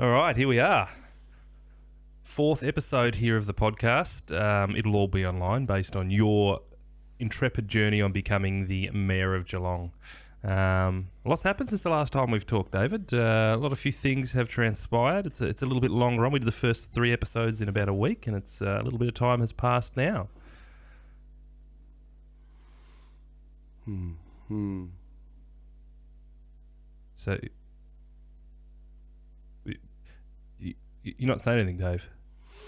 All right, here we are. Fourth episode here of the podcast. It'll all be online based on your intrepid journey on becoming the Mayor of Geelong. Lots happened since the last time we've talked, David. A few things have transpired. It's a little bit longer on. We did the first 3 episodes in about a week, and it's a little bit of time has passed now. So, you're not saying anything, Dave?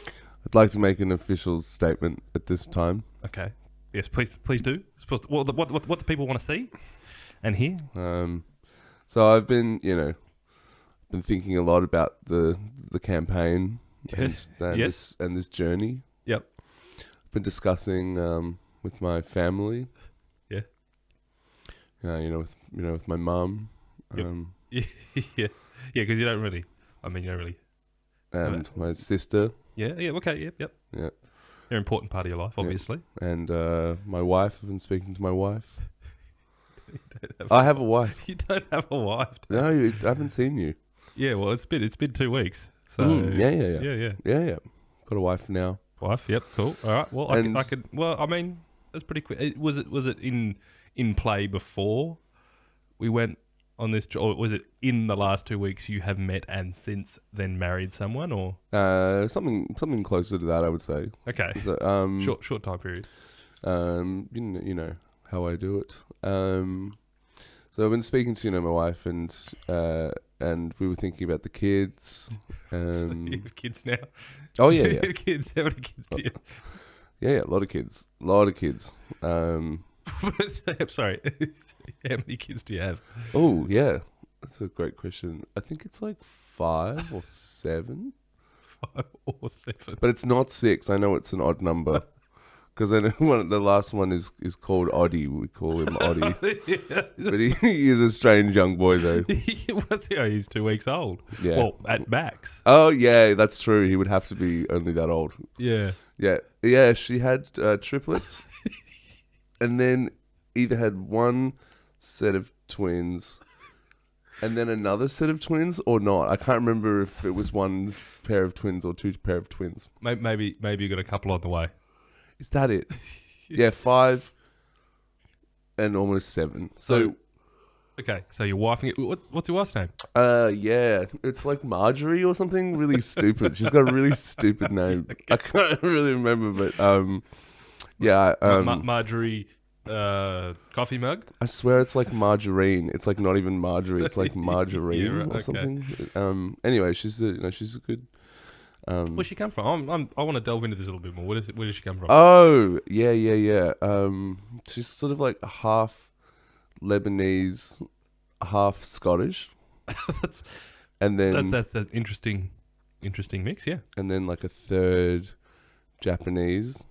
I'd like to make an official statement at this time. Okay. Yes, please do. What the people want to see and hear. So I've been thinking a lot about the campaign and Yes. this journey. Yep. I've been discussing with my family. Yeah. With my mum. Yep. Yeah, because you don't really. And my sister. Yeah. Okay. Yep. Yeah. They're an important part of your life, obviously. And my wife. I've been speaking to my wife. I have a wife. You don't have a wife. No, I haven't seen you. Yeah. Well, it's been 2 weeks. So Yeah. Got a wife now. Wife. Yep. Cool. All right. Well, I could. Well, that's pretty quick. Was it in play before we went on this, or was it in the last 2 weeks you have met and since then married someone, or something closer to that, I would say. okay, So, short time period. You know how I do it. So I've been speaking to my wife, and we were thinking about the kids. So you have kids now? Oh yeah, You have kids. How many kids do you have? Yeah, a lot of kids. I'm sorry. How many kids do you have? Oh yeah, that's a great question. I think it's like 5 or 7. 5 or 7. But it's not 6. I know it's an odd number. Because I know the last one is called Oddie. We call him Oddie. Yeah. But he is a strange young boy, though. He's 2 weeks old. Yeah. Well, at max. Oh, yeah, that's true. He would have to be only that old. Yeah. Yeah, she had triplets. And then either had one set of twins and then another set of twins or not. I can't remember if it was one pair of twins or 2 pair of twins. Maybe you got a couple on the way. Is that it? Yeah, 5 and almost 7. So okay, so your wife, what's your wife's name? yeah, it's like Marjorie or something really stupid. She's got a really stupid name. I can't really remember, but yeah. Marjorie coffee mug? I swear it's like margarine. It's like not even Marjorie. It's like margarine Yeah, right, or okay. something. Anyway, she's a good. Where's she come from? I want to delve into this a little bit more. Where does she come from? Oh, yeah. She's sort of like half Lebanese, half Scottish. And then that's an interesting mix, yeah. And then like a third Japanese.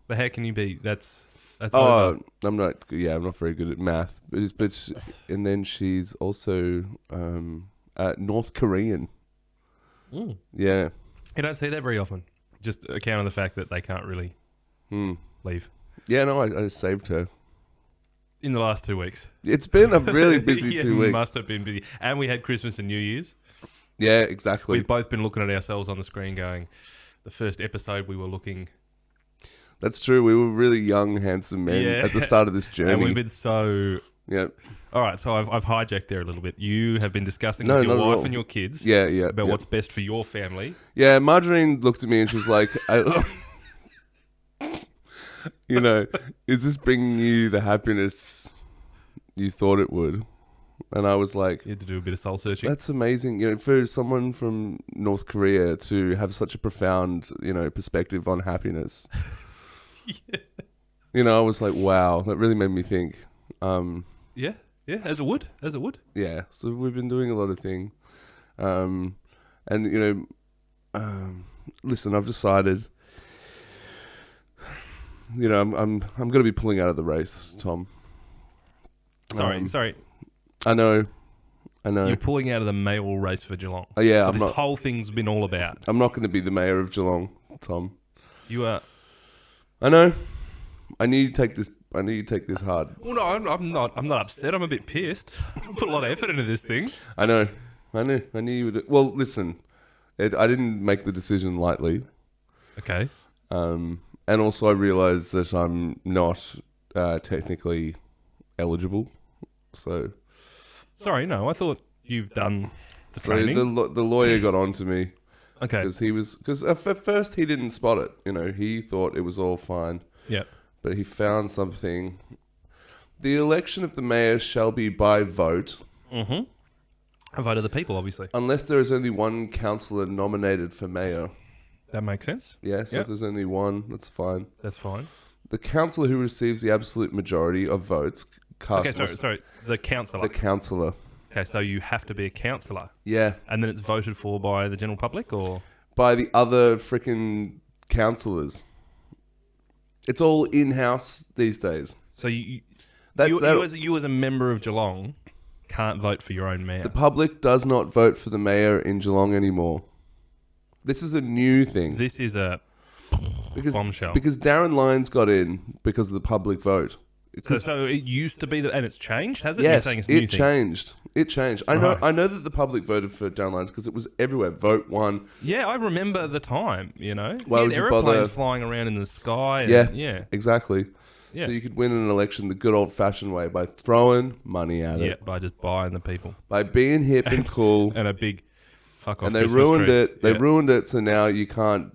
But how can you be? That's Oh, I'm not very good at math. But and then she's also North Korean. Mm. Yeah. You don't see that very often. Just account on the fact that they can't really leave. Yeah, no, I saved her. In the last 2 weeks. It's been a really busy 2 weeks. Must have been busy. And we had Christmas and New Year's. Yeah, exactly. We've both been looking at ourselves on the screen going, the first episode we were looking... That's true. We were really young, handsome men at the start of this journey. And we've been so... Yeah. All right, so I've hijacked there a little bit. You have been discussing with your wife and your kids about what's best for your family. Yeah, Margarine looked at me and she was like, is this bringing you the happiness you thought it would? And I was like... You had to do a bit of soul searching. That's amazing. For someone from North Korea to have such a profound, perspective on happiness. Yeah. I was like, wow, that really made me think. Yeah, as it would. Yeah, so we've been doing a lot of things. Listen, I've decided, I'm going to be pulling out of the race, Tom. Sorry. I know. You're pulling out of the mayoral race for Geelong. Yeah, this whole thing's been all about. I'm not going to be the mayor of Geelong, Tom. You are. I know. I need to take this hard. Well, no, I'm not upset. I'm a bit pissed. I put a lot of effort into this thing. I know. I knew you would. Well, listen. I didn't make the decision lightly. Okay. And also I realised that I'm not technically eligible. So Sorry, no. I thought you've done the so training. the lawyer got on to me Okay. because at first he didn't spot it. You know, he thought it was all fine, Yeah. but he found something. The election of the mayor shall be by vote Mm-hmm. A vote of the people, obviously. unless there is only one councillor nominated for mayor. That makes sense. Yeah, so Yep. if there's only one, that's fine. That's fine. The councillor who receives the absolute majority of votes cast Okay, sorry. The councillor. the councillor. Okay, so you have to be a councillor. Yeah, And then it's voted for by the general public, or? by the other freaking councillors. It's all in-house these days. So you That- you as a member of Geelong can't vote for your own mayor. The public does not vote for the mayor in Geelong anymore. This is a new thing. This is a because, bombshell. Because Darren Lyons got in because of the public vote. So it used to be that, and it's changed, has it? Yes, You're saying it's a new it thing. changed. It changed. Right. I know that the public voted for Darren Lyons because it was everywhere. Vote one. Yeah, I remember the time. You know, Why we would had you airplanes bother- flying around in the sky. And, Yeah. yeah, Exactly. yeah. So you could win an election the good old-fashioned way by throwing money at Yeah, it, by just buying the people by being hip and cool. and a big fuck off. And they Christmas ruined tree. it. They Yeah. ruined it. So now you can't,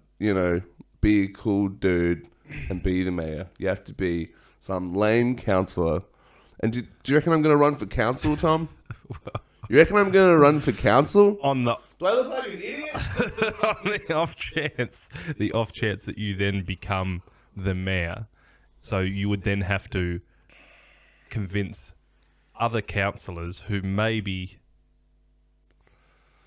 be a cool dude and be the mayor. You have to be some lame councillor. And do you reckon I'm going to run for council, Tom? You reckon I'm going to run for council? on the Do I look like an idiot? on the off chance that you then become the mayor, so you would then have to convince other councillors who may be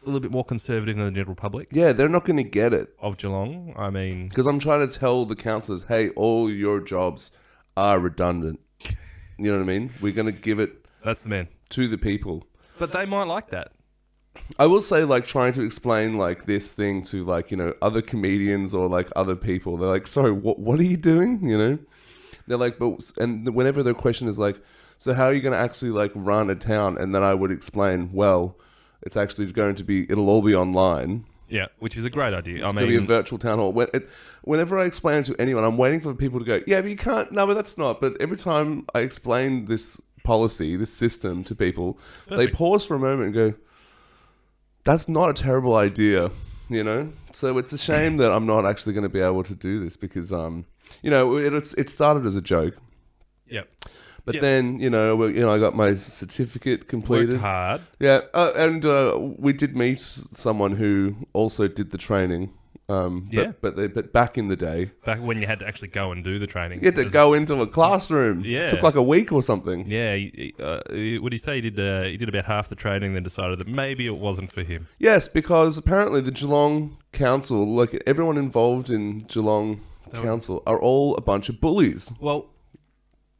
a little bit more conservative than the general public Yeah, they're not going to get it. of Geelong. I mean, Because I'm trying to tell the councillors, hey, all your jobs are redundant. You know what I mean? We're going to give it that's the man. to the people. But they might like that. I will say, like, trying to explain, like, this thing to, like, other comedians or, like, other people. They're like, sorry, what are you doing? They're like, but, and whenever their question is like, so how are you going to actually, like, run a town? And then I would explain, well, it's actually going to be, it'll all be online. Yeah, which is a great idea. It's going to be a virtual town hall. Whenever I explain it to anyone, I'm waiting for people to go, yeah, but you can't, no, but that's not. But every time I explain this policy, this system to people, they Perfect. pause for a moment and go, that's not a terrible idea, So it's a shame that I'm not actually going to be able to do this because, it started as a joke. yeah, But Yeah. then, I got my certificate completed. worked hard. Yeah, and we did meet someone who also did the training. Yeah. But back in the day, Back when you had to actually go and do the training. you had to go into a classroom. Yeah. It took like a week or something. Yeah, would he say he did about half the training, then decided that maybe it wasn't for him? Yes, because apparently the Geelong Council, like everyone involved in Geelong Council, are all a bunch of bullies. Well,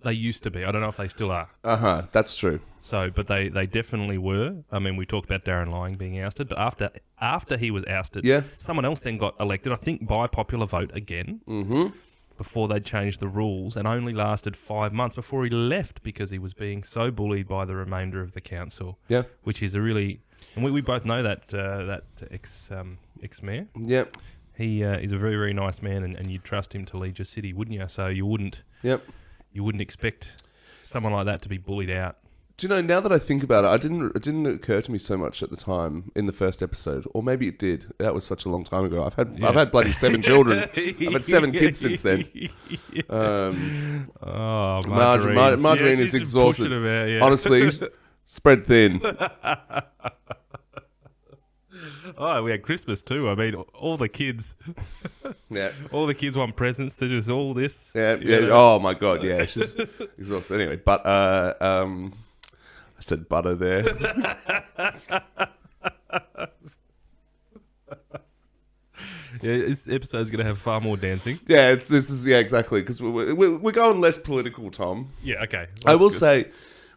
they used to be. I don't know if they still are. That's true. So, but they definitely were. I mean, we talked about Darren Lying being ousted, but after he was ousted, Yeah. someone else then got elected, I think by popular vote again, before they changed the rules, and only lasted 5 months before he left because he was being so bullied by the remainder of the council. Yeah. Which is a really, and we both know that ex-mayor. Yep. He is a very, very nice man, and you'd trust him to lead your city, wouldn't you? So you wouldn't expect someone like that to be bullied out. Do you know, now that I think about it, it didn't occur to me so much at the time in the first episode, or maybe it did. That was such a long time ago. I've had bloody 7 children. I've had 7 kids since then. Oh, Margarine Yeah, is she's just exhausted. pushing him out, yeah. Honestly, spread thin. Oh, we had Christmas too. I mean, all the kids Yeah. want presents to just all this. Yeah, you yeah. know. Oh my god, yeah. She's exhausted. Anyway, but I said butter there. Yeah, this episode's going to have far more dancing. Yeah, exactly because we're going less political, Tom. Yeah, okay. I That's will good. say,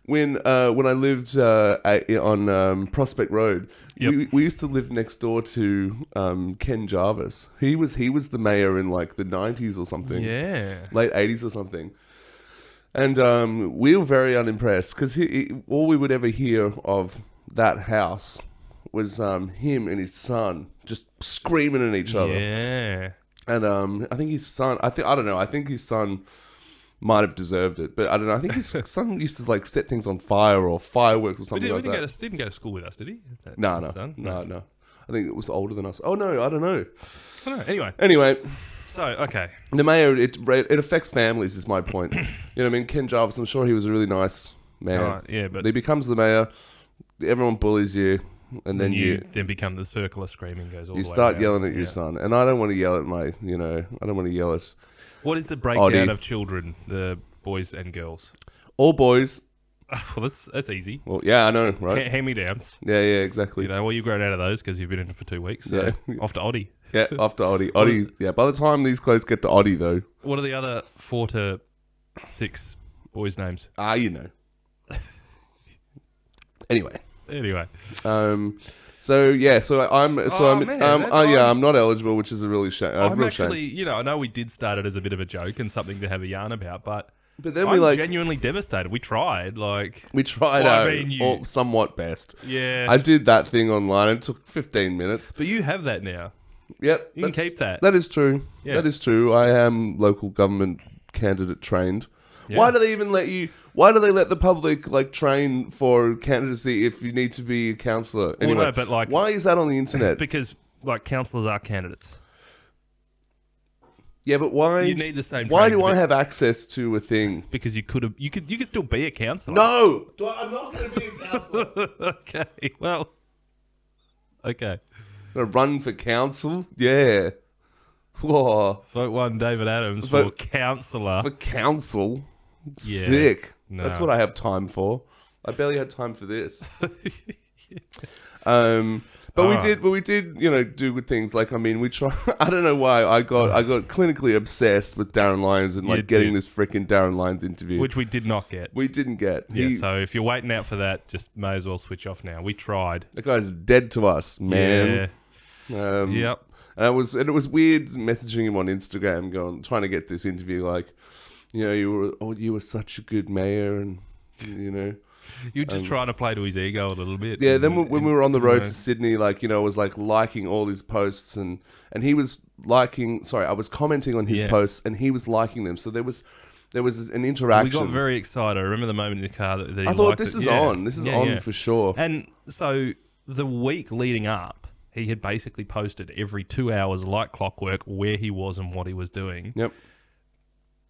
when I lived on Prospect Road, Yep. we used to live next door to Ken Jarvis. He was the mayor in like the 90s or something. Yeah. Late 80s or something. And we were very unimpressed because all we would ever hear of that house was him and his son just screaming at each other. Yeah. And I think his son, I don't know. I think his son might have deserved it, but I don't know. I think his son used to like set things on fire or fireworks or something like that. Didn't go to school with us, did he? No. I think it was older than us. Oh no, I don't know. Anyway, so okay, the mayor it affects families. Is my point. You know what I mean? Ken Jarvis. I'm sure he was a really nice man. Right, yeah, but he becomes the mayor. Everyone bullies you, and then you then become the circle of screaming goes all the way. You start around. yelling at your son, and I don't want to yell at I don't want to yell at. What is the breakdown Oddie. of children, the boys and girls? All boys. Well, that's easy. Well, yeah, I know, right? Hand-me-downs. Yeah, exactly. You know, well, you've grown out of those because you've been in it for 2 weeks. So Yeah. off to Oddie. Yeah, after Oddie. Oddie, yeah, by the time these clothes get to Oddie, though. What are the other 4 to 6 boys' names? You know. Anyway. I'm not eligible, which is a really shame. You know, I know we did start it as a bit of a joke and something to have a yarn about, but then I'm genuinely devastated. We tried our somewhat best. Yeah. I did that thing online. It took 15 minutes. But you have that now. Yep. You can keep that. That is true. Yeah. That is true. I am local government candidate trained. Yeah. Why do they even let you... Why do they let the public like train for candidacy if you need to be a councillor? Anyway, Well, no, but like, why is that on the internet? Because like councillors are candidates. Yeah, but why? You need the same. Why training do I have access to a thing? Because you could still be a councillor. No, I'm not going to be a councillor. Okay, well, okay. Gonna run for council? Yeah. Whoa. Vote 1 David Adams for councillor. For council? Yeah. Sick. No. That's what I have time for. I barely had time for this. But we did, do good things. Like, I mean, we try. I don't know why I got clinically obsessed with Darren Lyons and like getting this freaking Darren Lyons interview, which we did not get. We didn't get. Yeah. So if you're waiting out for that, just may as well switch off now. We tried. That guy's dead to us, man. Yeah. Yep. And it was weird messaging him on Instagram, trying to get this interview. Like, you were such a good mayor, and You're just trying to play to his ego a little bit. Yeah, then when we were on the road to Sydney, was like liking all his posts and he was liking. Sorry, I was commenting on his posts and he was liking them. So there was an interaction. We got very excited. I remember the moment in the car that he I thought this is on. This is on for sure. And so the week leading up, he had basically posted every 2 hours like clockwork where he was and what he was doing. Yep.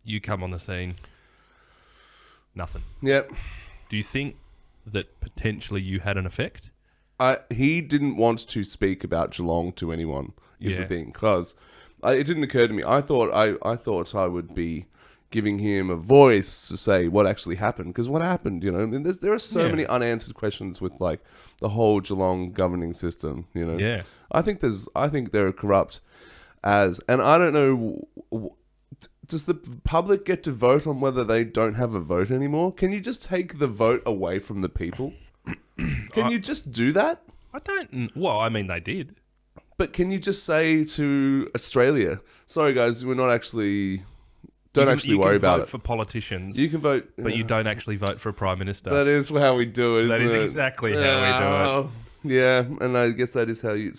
You come on the scene. Nothing. Yep. Do you think that potentially you had an effect? He didn't want to speak about Geelong to anyone, is the thing. Because it didn't occur to me. I thought I would be giving him a voice to say what actually happened. Because what happened, I mean, there are so many unanswered questions with like the whole Geelong governing system, Yeah. I think they're corrupt and I don't know... Does the public get to vote on whether they don't have a vote anymore? Can you just take the vote away from the people? Can you just do that? I don't... Well, I mean, they did. But can you just say to Australia, sorry guys, we're not actually... Don't actually worry about it. You can vote for politicians. You can vote... But you don't actually vote for a Prime Minister. That is how we do it, That is exactly how we do it. Yeah, and I guess that is how you...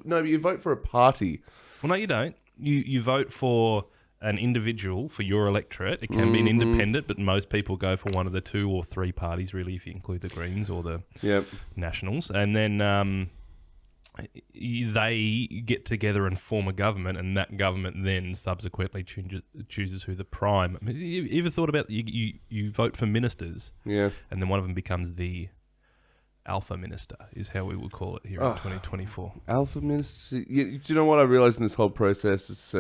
No, you vote for a party. Well, no, you don't. You vote for... an individual for your electorate. It can be an independent, but most people go for one of the 2 or 3 parties, really, if you include the Greens or the Nationals. And then they get together and form a government, and that government then subsequently chooses who the prime... I mean, you ever thought about... You vote for ministers, and then one of them becomes the alpha minister, is how we would call it here in 2024. Alpha minister... Do you know what I realised in this whole process? It's...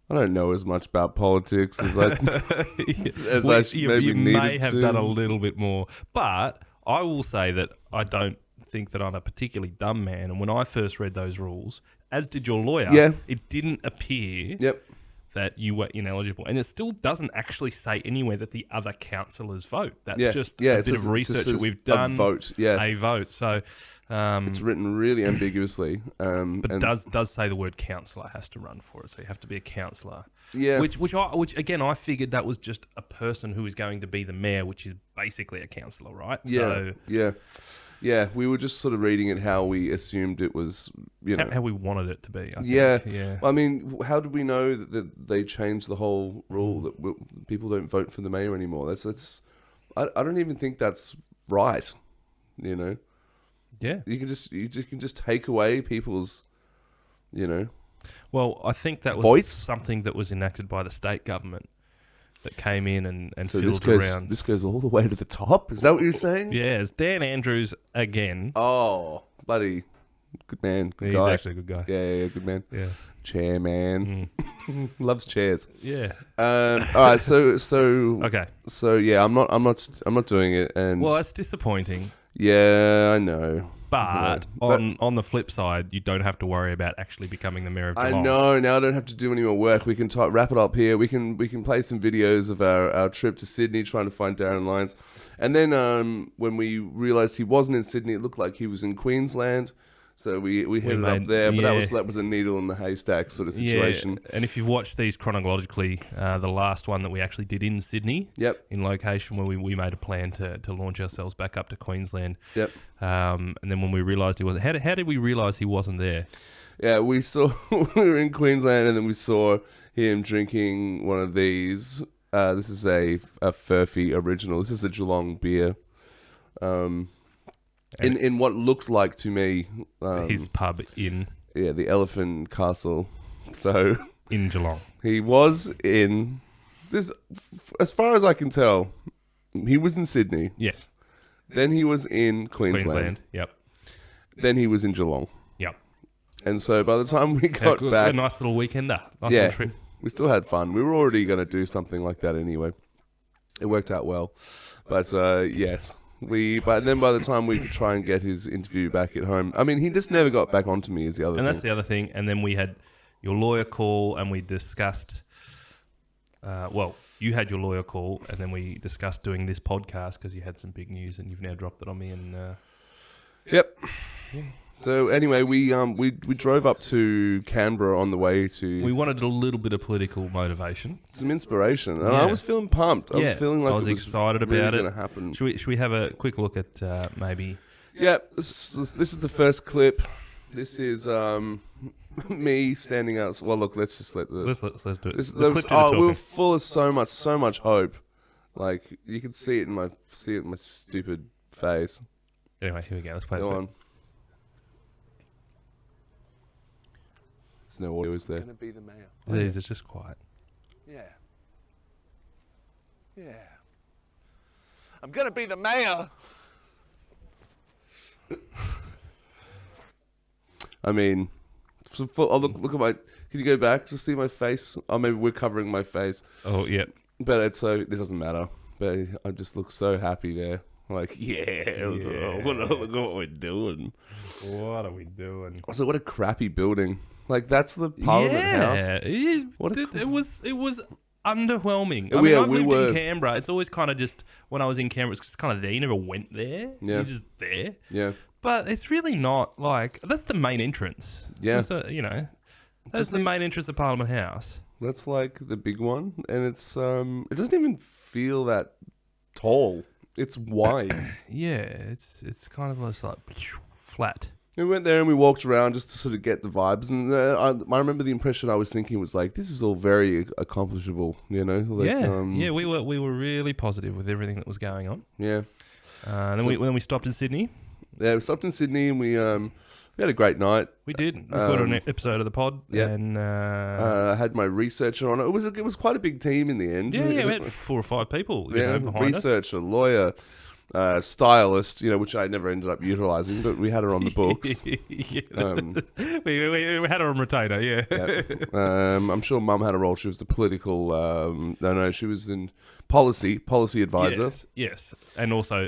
I don't know as much about politics as I you may have done a little bit more, but I will say that I don't think that I'm a particularly dumb man. And when I first read those rules, as did your lawyer, it didn't appear that you were ineligible, and it still doesn't actually say anywhere that the other councillors vote. That's just a bit of research that we've done. A vote. So. It's written really ambiguously, but it does say the word councillor has to run for it, so you have to be a councillor. Yeah, which again I figured that was just a person who is going to be the mayor, which is basically a councillor, right? Yeah, so, Yeah, we were just sort of reading it how we assumed it was, How we wanted it to be. I think. Yeah. Yeah. I mean, how did we know that they changed the whole rule that people don't vote for the mayor anymore? I don't even think that's right. You know, Yeah. you can just take away people's, Well, I think that was Voice? something that was enacted by the state government that came in and So this filtered goes around. this goes all the way to the top. Is that what you're saying? Yeah, it's Dan Andrews again. Oh, buddy, good man, good He's guy. actually a good guy. Yeah, good man. Yeah. Chairman loves chairs. Yeah. All right, so Okay. yeah, I'm not doing it, and Well, it's disappointing. yeah, I know. But Yeah. on the flip side, you don't have to worry about actually becoming the mayor of I Geelong. know. Now I don't have to do any more work. We can wrap it up here. We can play some videos of our trip to Sydney, trying to find Darren Lyons. And then when we realised he wasn't in Sydney, it looked like he was in Queensland. So we headed up there. But that was a needle in the haystack sort of situation. Yeah, and if you've watched these chronologically, the last one that we actually did in Sydney, Yep. in location where we made a plan to launch ourselves back up to Queensland. Yep. And then when we realised he wasn't, how did we realise he wasn't there? Yeah, we saw we were in Queensland, and then we saw him drinking one of these. This is a Furphy original. This is a Geelong beer. In what looked like to me His pub in the Elephant Castle. So Geelong. he was in this, as far as I can tell, he was in Sydney. Yes. Then he was in Queensland. Yep. Then he was in Geelong. Yep. And so by the time we got back, a nice little weekender. Nice yeah, little trip. we still had fun. We were already going to do something like that anyway. It worked out well. But yes. But then by the time we could try and get his interview back at home, I mean, he just never got back onto me, is the other thing. And that's the other thing. And then we had your lawyer call and we discussed, you had your lawyer call and then we discussed doing this podcast because you had some big news and you've now dropped it on me. And Yep. So anyway, we drove up to Canberra on the way to we wanted a little bit of political motivation. some inspiration, and Yeah. I was feeling pumped. I was feeling like I was it excited really about it. Going to happen. Should we have a quick look at maybe? Yeah, this is the first clip. This is me standing out. Well, look, let's just let the. Let's do it. This, The clip to the we were talking. full of so much hope. Like you can see it in my stupid face. Anyway, here we go. Let's play Go the on. There's no audio, is there? Gonna be the mayor. It's just quiet. Yeah. I'm gonna be the mayor. I mean, look at my. Can you go back to see my face? Oh, maybe we're covering my face, Oh, yeah. but it doesn't matter. But I just look so happy there. Like, look at what we're doing. What are we doing? Also, what a crappy building. Like, that's the Parliament House. It was underwhelming. Yeah, I mean, I've we lived were- in Canberra. It's always kind of just when I was in Canberra, it's just kind of there. You never went there. Yeah. You're just there. Yeah. But it's really not like that's the main entrance. Yeah. That's that's the main entrance of Parliament House. That's like the big one, and it's it doesn't even feel that tall. It's wide. Yeah, it's kind of just like flat. We went there and we walked around just to sort of get the vibes, and I remember the impression I was thinking was like, this is all very accomplishable, you know? Like, We were really positive with everything that was going on. yeah. And then we stopped in Sydney. Yeah, we stopped in Sydney and we had a great night. We did. We recorded an episode of the pod. yeah. And I had my researcher on it. It was quite a big team in the end. we had 4 or 5 people behind us. researcher, lawyer, stylist, which I never ended up utilizing, but we had her on the books. We had her on retainer, yeah. Yeah. I'm sure Mum had a role. She was the political. No, she was in policy advisor. Yes. And also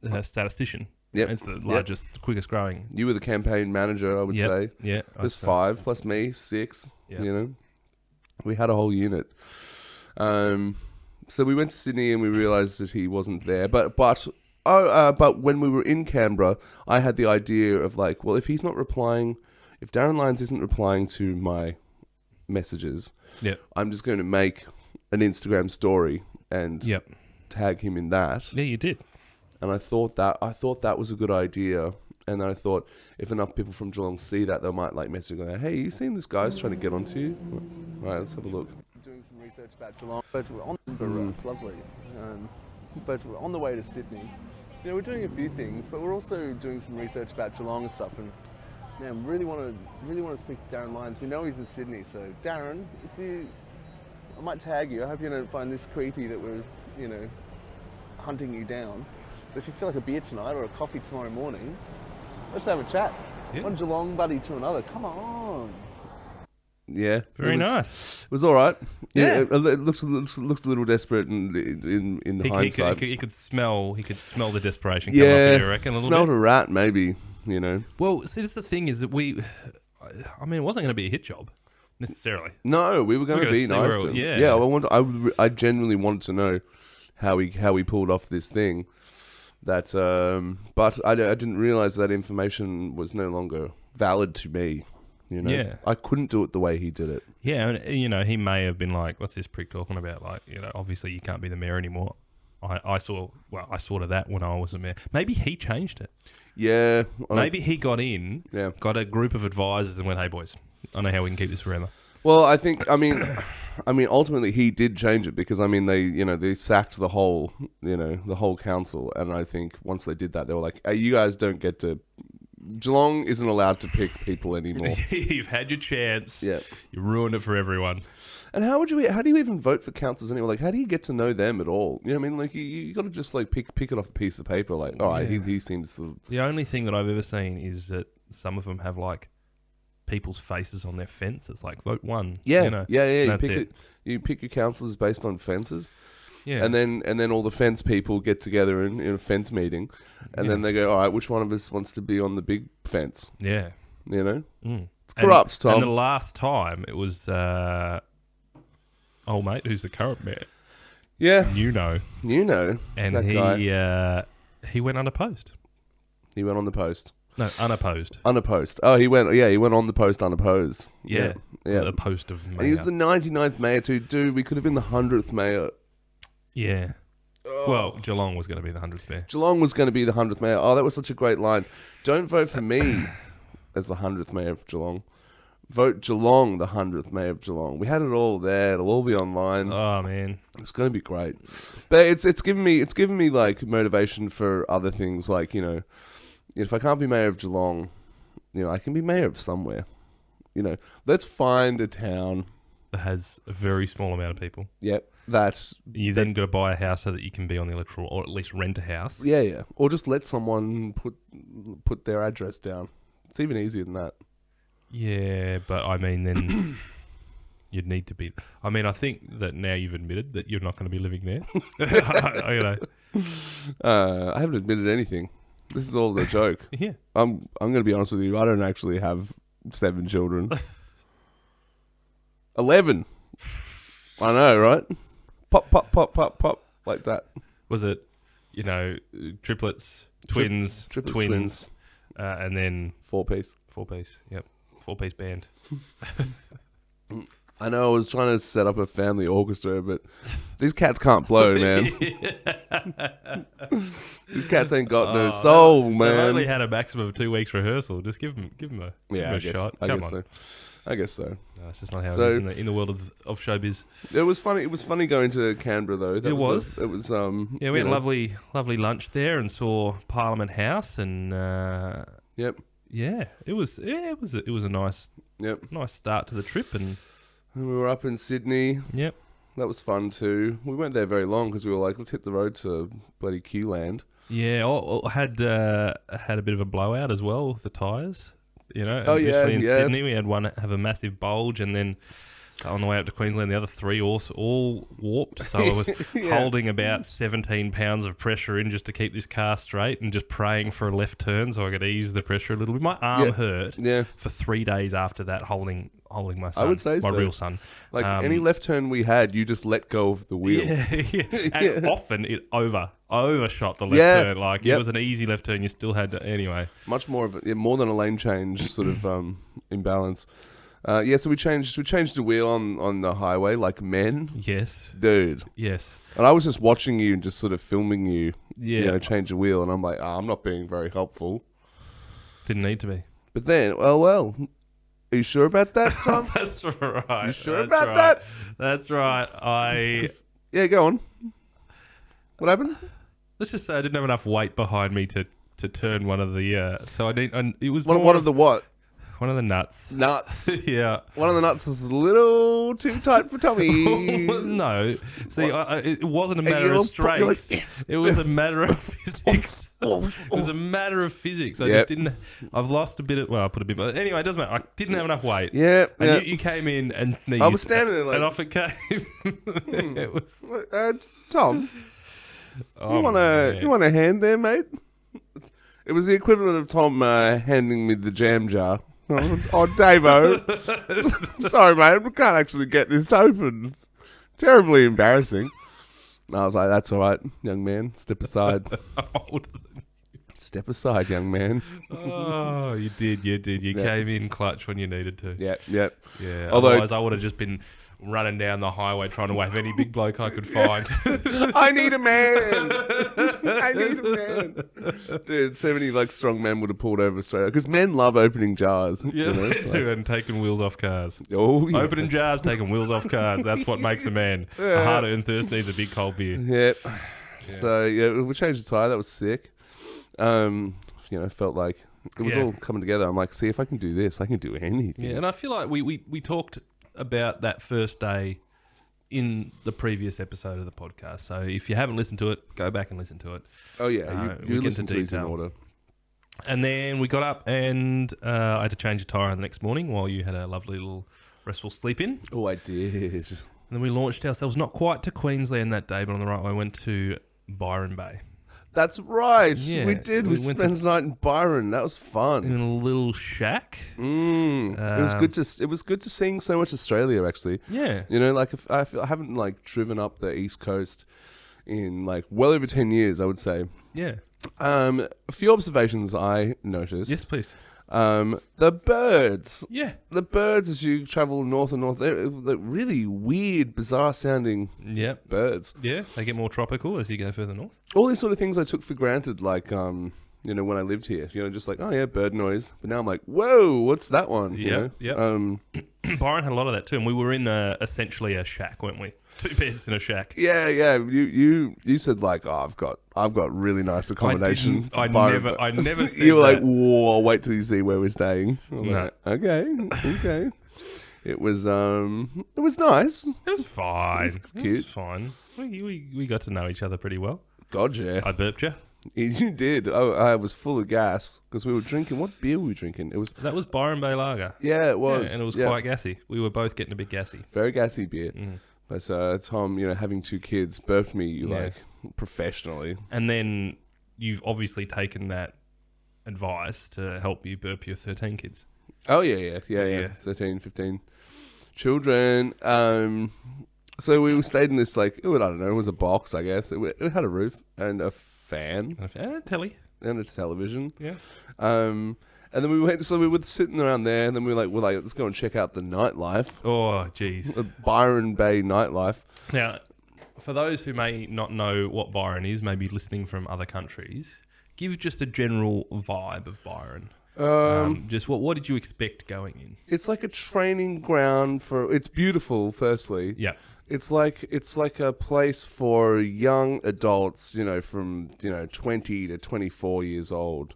her statistician. Yep. It's the largest, quickest growing. You were the campaign manager, I would say. Yeah. There's 5 plus me, 6. Yeah. We had a whole unit. So we went to Sydney and we realised that he wasn't there. But when we were in Canberra, I had the idea of like, well, if he's not replying, if Darren Lyons isn't replying to my messages, I'm just going to make an Instagram story and tag him in that. Yeah, you did. and I thought that was a good idea. And then I thought, if enough people from Geelong see that, they might like message me, hey, you seen this guy's trying to get onto you? All right, let's have a look. Doing some research about Geelong, but we're on it's lovely. But we're on the way to Sydney. You know, we're doing a few things, but we're also doing some research about Geelong and stuff. And man, really want to speak to Darren Lyons. We know he's in Sydney, so Darren, I might tag you. I hope you don't find this creepy that we're, hunting you down. But if you feel like a beer tonight or a coffee tomorrow morning, let's have a chat. Yeah. One Geelong buddy to another. Come on. Yeah, Very nice. It was all right. Yeah. It looks a little desperate in hindsight. He could smell the desperation coming off you, I reckon, a little smelled bit. a rat, maybe. Well, see, this is the thing is that it wasn't going to be a hit job necessarily. No, we were going to be nice to him. Yeah. I genuinely wanted to know how he pulled off this thing. That, but I didn't realize that information was no longer valid to me. Yeah. I couldn't do it the way he did it. Yeah, and he may have been like, "What's this prick talking about?" Like, obviously you can't be the mayor anymore. I saw of that when I was the mayor. Maybe he changed it. Yeah. Maybe he got in, Yeah. got a group of advisors and went, "Hey boys, I know how we can keep this forever." Well, I mean, ultimately he did change it because they sacked the whole council, and I think once they did that, they were like, "Hey, you guys don't get to. Geelong isn't allowed to pick people anymore. You've had your chance. Yeah, you ruined it for everyone." And how do you even vote for councillors anyway? Like, how do you get to know them at all? You know what I mean? Like, you got to just like pick it off a piece of paper. Like, all right, he seems to. The only thing that I've ever seen is that some of them have like people's faces on their fence. It's like vote one. Yeah. That's You pick your councillors based on fences. Yeah. And then all the fence people get together in a fence meeting, and then they go, all right, which one of us wants to be on the big fence? Yeah. It's corrupt, Tom. And the last time it was old mate, who's the current mayor. Yeah. And that guy. He went unopposed. He went on the post. No, unopposed. Unopposed. Oh, he went on the post unopposed. Yeah. Yeah. The post of mayor. And he was the 99th mayor too. Dude, we could have been the 100th mayor. Yeah. Well, Geelong was going to be the 100th mayor. Geelong was going to be the 100th mayor. Oh, that was such a great line. Don't vote for me as the 100th mayor of Geelong. Vote Geelong the 100th mayor of Geelong. We had it all there. It'll all be online. Oh man, it's going to be great. But it's given me like motivation for other things. Like, if I can't be mayor of Geelong, I can be mayor of somewhere. Let's find a town that has a very small amount of people. Yep. Then got to buy a house so that you can be on the electoral, or at least rent a house. Yeah. Or just let someone put their address down. It's even easier than that. Yeah, but I mean, then you'd need to be. I mean, I think that now you've admitted that you're not going to be living there. I haven't admitted anything. This is all a joke. Yeah. I'm going to be honest with you. I don't actually have 7 children. 11. I know, right? Pop, pop, pop, pop, pop, like that. Was it, triplets, twins, twins, and then 4-piece. 4-piece. Yep, 4-piece band. I know I was trying to set up a family orchestra, but these cats can't blow, man. These cats ain't got no soul, man. They've only had a maximum of 2 weeks rehearsal. Just give them a shot. Come on. I guess so. No, it's just not how it is in the world of showbiz. It was funny. It was funny going to Canberra though. It was. Yeah, we had a lovely lunch there and saw Parliament House and. Yep. Yeah, it was a nice. Yep. Nice start to the trip and we were up in Sydney. Yep. That was fun too. We weren't there very long because we were like, let's hit the road to bloody Q-Land. Yeah, I had a bit of a blowout as well with the tyres. Initially in Sydney we had one have a massive bulge, and then on the way up to Queensland the other 3 all warped. So I was holding about 17 pounds of pressure in just to keep this car straight, and just praying for a left turn so I could ease the pressure a little bit. My arm hurt for 3 days after that, holding my son. I would say my real son. Like any left turn we had, you just let go of the wheel. And often it overshot the left turn. Like it was an easy left turn. You still had to, anyway. Much more than a lane change sort of imbalance. So we changed the wheel on the highway like men, Yes. dude. Yes. And I was just watching you and just sort of filming you, Yeah. change the wheel, and I'm like, I'm not being very helpful. Didn't need to be. But then, well, are you sure about that, Tom? That's right. You sure That's about right. that? That's right. Yeah, go on. What happened? Let's just say I didn't have enough weight behind me to turn one of the. So it was One of the what? one of the nuts. Nuts. Yeah. One of the nuts is a little too tight for Tommy. No. See, it wasn't a matter of strength. It was a matter of physics. It was a matter of physics. I just didn't. I've lost a bit of. Well, I put a bit. But anyway, it doesn't matter. I didn't have enough weight. Yeah. And you came in and sneezed. I was standing there like, and off it came. It was. Tom, Oh, you want a hand there, mate? It was the equivalent of Tom handing me the jam jar. Oh, Davo. Sorry, mate. We can't actually get this open. Terribly embarrassing. I was like, that's all right, young man. Step aside. Older than Step aside, young man. Oh, you did. You came in clutch when you needed to. Yeah. Yeah. Although- Otherwise, I would have just been running down the highway trying to wave any big bloke I could find. I need a man. I need a man. Dude, so many strong men would have pulled over straight away. Because men love opening jars. Yes, they do, and taking wheels off cars. Oh, yeah. Opening jars, taking wheels off cars. That's what makes a man. A hard-earned thirst needs a big cold beer. Yep. So, we changed the tyre. That was sick. Felt like it was all coming together. I'm like, see, if I can do this, I can do anything. Yeah, and I feel like we talked about that first day in the previous episode of the podcast. So if you haven't listened to it, go back and listen to it. Oh, yeah. We You get listen into to these in detail. order. And then we got up and I had to change a tyre the next morning while you had a lovely little restful sleep in. Oh, I did. And then we launched ourselves, not quite to Queensland that day, but on the right way, went to Byron Bay. That's right. Yeah, we did. we We went spent the night in Byron. That was fun. In a little shack. It was good to seeing so much Australia, actually. Yeah. If I haven't driven up the East Coast in well over 10 years, I would say. Yeah. A few observations I noticed. Yes, please. The birds. Yeah. The birds, as you travel north and north, they're really weird, bizarre sounding Yep. birds. Yeah. They get more tropical as you go further north. All these sort of things I took for granted, when I lived here. Just like, oh yeah, bird noise. But now I'm like, whoa, what's that one? Yep. Byron had a lot of that too, and we were in essentially a shack, weren't we? 2 beds in a shack. Yeah. You said I've got really nice accommodation. I never said You were that. like, whoa, I'll wait till you see where we're staying. I'm No. like, okay. It was nice. It was fine. It was cute. It was fine. We got to know each other pretty well. God, yeah. I burped you. You did. I was full of gas because we were drinking. What beer were we drinking? It was. That was Byron Bay Lager. Yeah, it was. Yeah, and it was Yeah. quite gassy. We were both getting a bit gassy. Very gassy beer. Mm. But Tom, having 2 kids, burped me Yeah. professionally. And then you've obviously taken that advice to help you burp your 13 kids. Oh yeah. 13, 15 children. So we stayed in this I don't know, it was a box, I guess. It had a roof and a fan And a telly. and a television. Yeah. And then we went. So we were sitting around there, and then we're like, let's go and check out the nightlife, Oh, jeez. the Byron Bay nightlife. Now, for those who may not know what Byron is, maybe listening from other countries, give just a general vibe of Byron. Just what did you expect going in? It's like a training ground for. It's beautiful. Firstly, Yeah. it's like a place for young adults, from 20 to 24 years old,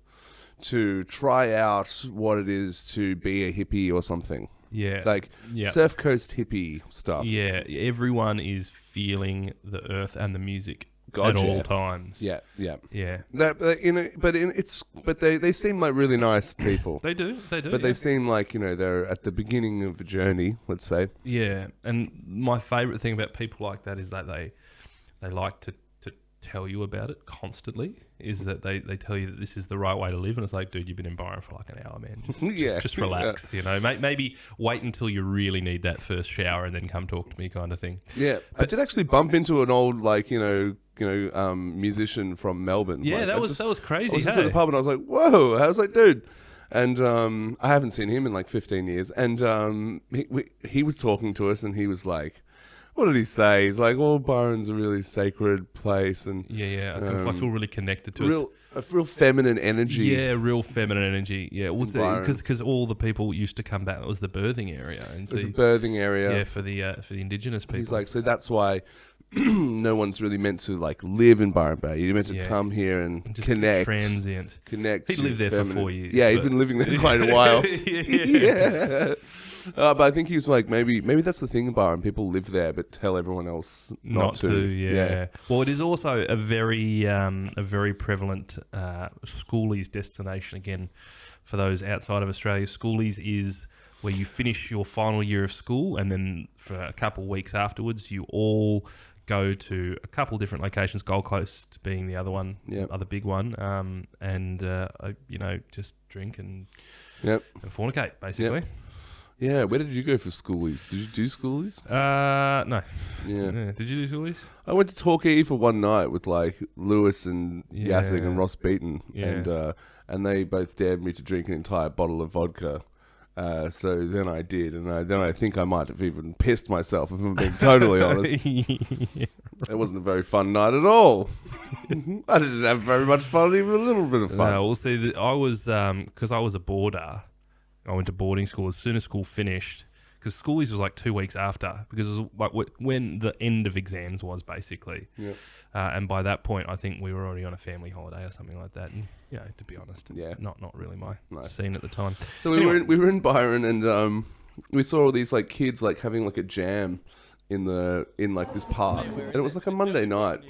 to try out what it is to be a hippie or something. Yeah. Yeah. Surf Coast hippie stuff. Yeah. Everyone is feeling the earth and the music Gotcha. at all times. Yeah. Yeah. But they seem like really nice people. They do. But yeah. they seem like they're at the beginning of a journey. Let's say. Yeah, and my favourite thing about people like that is that they like to tell you about it constantly. Is that they tell you that this is the right way to live, and it's like, dude, you've been in Byron for an hour, man. Just relax, Maybe wait until you really need that first shower and then come talk to me, kind of thing. Yeah, I did actually bump into an old musician from Melbourne. Yeah, that was crazy. I was just hey? at the pub and I was like, whoa! I was like, dude. And I haven't seen him in like 15 years. And he was talking to us, and he was like, what did he say? He's like, "Oh, Byron's a really sacred place, and I feel really connected to us. a real feminine energy." Yeah, real feminine energy. Yeah, was Byron. because all the people used to come back. That was the birthing area, and It's a birthing area. yeah, for the indigenous people. He's like, so that's why no one's really meant to like live in Byron Bay. You're meant to Yeah. come here and just connect. transient. Connect. He to lived there for feminine- 4 years. Yeah, he'd but- been living there quite a while. yeah. Yeah. But I think he was like, maybe that's the thing in Byron. People live there, but tell everyone else not to. Yeah. Well, it is also a very prevalent schoolies destination. Again, for those outside of Australia, schoolies is where you finish your final year of school, and then for a couple of weeks afterwards, you all go to a couple of different locations. Gold Coast being the other one, Yep. other big one, and just drink and Yep. fornicate, basically. Yeah. Where did you go for schoolies? Did you do schoolies? No. Yeah. Did you do schoolies? I went to Torquay for one night with like Lewis and Yassig Yeah. and Ross Beaton, Yeah. and they both dared me to drink an entire bottle of vodka. So then I did, and then I think I might have even pissed myself, if I'm being totally honest. It wasn't a very fun night at all. I didn't have very much fun, even a little bit of fun. No, we'll see. I was because I was a boarder. I went to boarding school as soon as school finished. Because schoolies was like 2 weeks after, because it was like when the end of exams was basically, Yep. and by that point, I think we were already on a family holiday or something like that. And to be honest, Yeah. not really my No. scene at the time. So we were in Byron, and we saw all these like kids like having like a jam in like this park, and it was like a Monday night.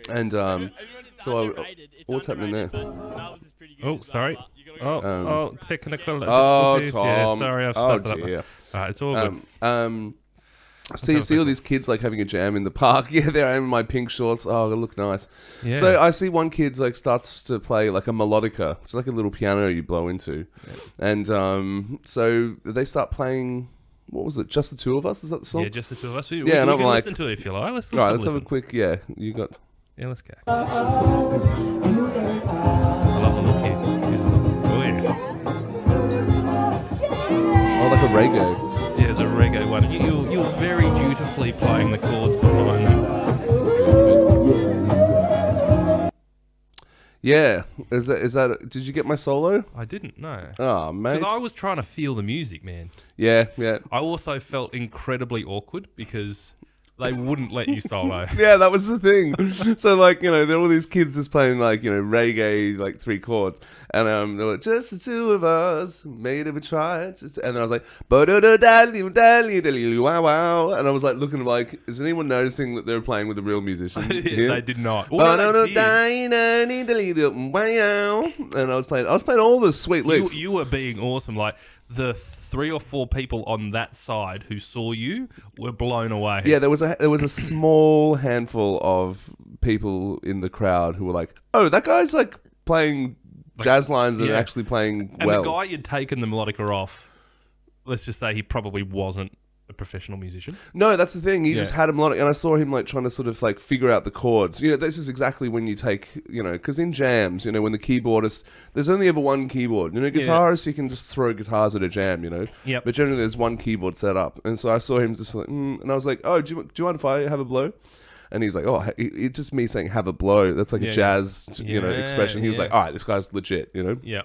And what's happening there? Oh, sorry. Technical Oh, difficulties. Tom. Yeah, sorry, I've Oh, stuffed it up. dear. All right, it's all good. So you see all these kids like having a jam in the park. Yeah, there I am in my pink shorts. Oh, I look nice. Yeah. So I see one kid like starts to play like a melodica, which is like a little piano you blow into, and so they start playing. What was it? Just the Two of Us? Is that the song? Yeah, just the two of us. We and we I'm can like- listen to it if you like. Let's All right, listen. let's have a quick. Yeah, you got. Yeah, let's go. I love the look here. Here's the look. Oh, yeah. Oh, like a reggae. Yeah, it's a reggae one. You're very dutifully playing the chords behind them. Yeah, is that? Did you get my solo? I didn't know. Oh, mate. Because I was trying to feel the music, man. Yeah. I also felt incredibly awkward because they wouldn't let you solo. Yeah, that was the thing. So, like, there are all these kids just playing, like, reggae, like, 3 chords. And they're like, just the two of us, made of a try. And then I was like, wow, wow. And I was like, looking like, is anyone noticing that they're playing with a real musician? They did not. Well, no, they did. And I was playing all the sweet licks. You were being awesome. Like, the 3 or 4 people on that side who saw you were blown away. Yeah, there was a small handful of people in the crowd who were like, "Oh, that guy's like playing jazz lines and yeah. actually playing And well." the guy you'd taken the melodica off, let's just say he probably wasn't a professional musician. No, that's the thing. He just Yeah. had a melodic, and I saw him like trying to sort of like figure out the chords. This is exactly when you take, because in jams, when the keyboardist, there's only ever one keyboard. Guitarists, you can just throw guitars at a jam, Yep. But generally, there's one keyboard set up, and so I saw him just like, and I was like, "Oh, do you mind if I have a blow?" And he's like, "Oh, it's just me saying have a blow. That's like a Yeah, jazz, yeah. expression." He was Yeah. like, "All right, this guy's legit," Yeah.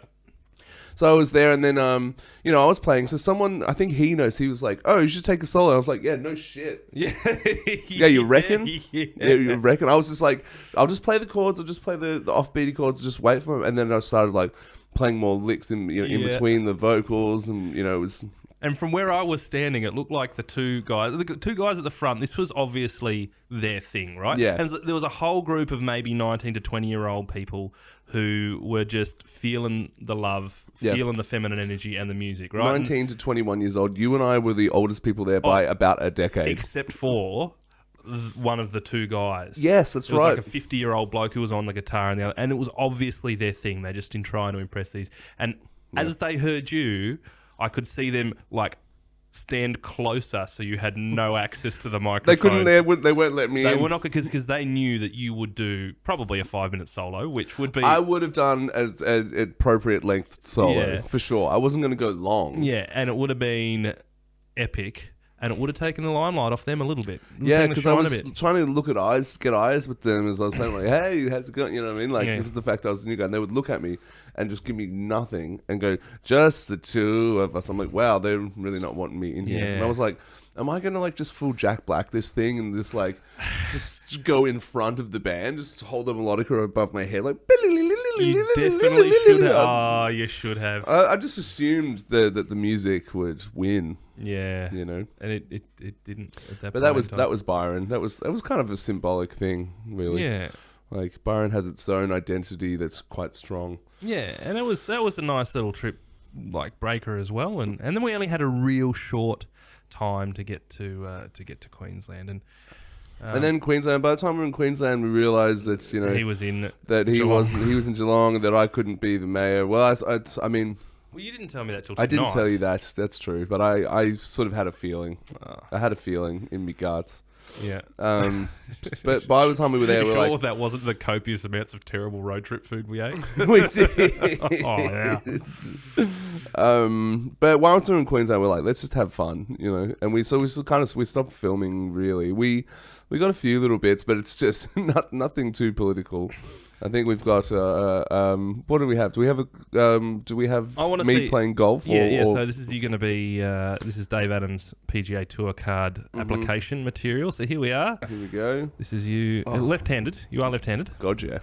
So I was there, and then, I was playing. So someone, I think he knows, he was like, "Oh, you should take a solo." I was like, "Yeah, no shit." Yeah. Yeah, you reckon? Yeah. Yeah, you reckon? I was just like, I'll just play the chords. I'll just play the offbeat chords. Just wait for them. And then I started like playing more licks in Yeah. between the vocals, and it was. And from where I was standing, it looked like the two guys at the front, this was obviously their thing, right? Yeah. And there was a whole group of maybe 19 to 20-year-old people who were just feeling the love, Yeah. feeling the feminine energy and the music, right? 19 to 21 years old. You and I were the oldest people there by about a decade. Except for one of the two guys. Yes, that's It was right. like a 50-year-old bloke who was on the guitar and the other, and it was obviously their thing. They're just in trying to impress these. And as they heard you, I could see them like stand closer so you had no access to the They microphone. couldn't. They won't let me They in. were not because they knew that you would do probably a 5-minute solo, which would be I would have done as appropriate length solo Yeah. for sure. I wasn't going to go long. yeah, and it would have been epic, and it would have taken the limelight off them a little bit. It would have Yeah, taken the because I shine a was bit. trying to look at eyes, get eyes with them as I was playing. Like, hey, how's it going? You know what I mean? Like, Yeah. it was the fact I was the new guy, and they would look at me and just give me nothing and go, "Just the two of us." I'm like, wow, they're really not wanting me in here. And Yeah. I was like, am I gonna like just full Jack Black this thing and just like just go in front of the band, just hold the melodica above my head, like You definitely should have. Oh, you should have. I just assumed that the music would win, Yeah, you know. and it didn't at that. But point that was Byron. That was kind of a symbolic thing, really. yeah. Like Byron has its own identity that's quite strong. Yeah, and that was a nice little trip, like breaker as well, and then we only had a real short time to get to Queensland, And then Queensland. By the time we were in Queensland, we realised that he was in. that he Geelong. was in Geelong, and that I couldn't be the mayor. Well, I mean, Well, you didn't tell me that till I tonight. didn't tell you that. That's true, but I sort of had a feeling. Oh, I had a feeling in my guts. yeah. But by the time we were there, we sure were like, that wasn't the copious amounts of terrible road trip food we ate? we did. Oh, yeah. But while we were in Queensland, we're like, let's just have fun, you know. And we stopped filming. Really, we got a few little bits, but it's just nothing too political. I think we've got what do we have? Do we have I wanna me see- playing golf? Yeah. Or, So this is going to be this is Dave Adams' PGA Tour card Mm-hmm. application material. So here we are. here we go. This is you left-handed. You are left-handed, God, yeah.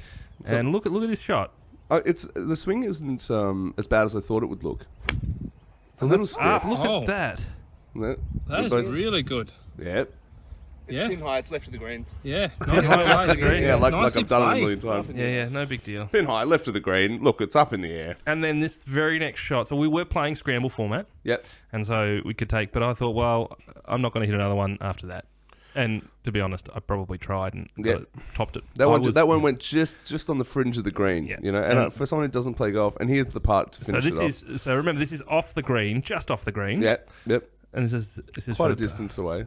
and look at this shot. It's the swing isn't as bad as I thought it would look. It's a And little that's- stiff. look Oh. at that. No, That is both- really good. Yep. It's Yeah. pin high, it's left of the green. Yeah. Yeah, like Nicely I've done it a played. million times. Yeah, no big deal. Pin high, left of the green. Look, it's up in the air. And then this very next shot. So we were playing scramble format, Yep. and so we could take. But I thought, well, I'm not going to hit another one after that. And to be honest, I probably tried and Yep. topped it. That I one went just on the fringe of the green, Yeah. you know. And And- for someone who doesn't play golf, and here's the part to So finish this it is so remember this is off the green, just off the green. off. Yep. And this is Quite for a distance away.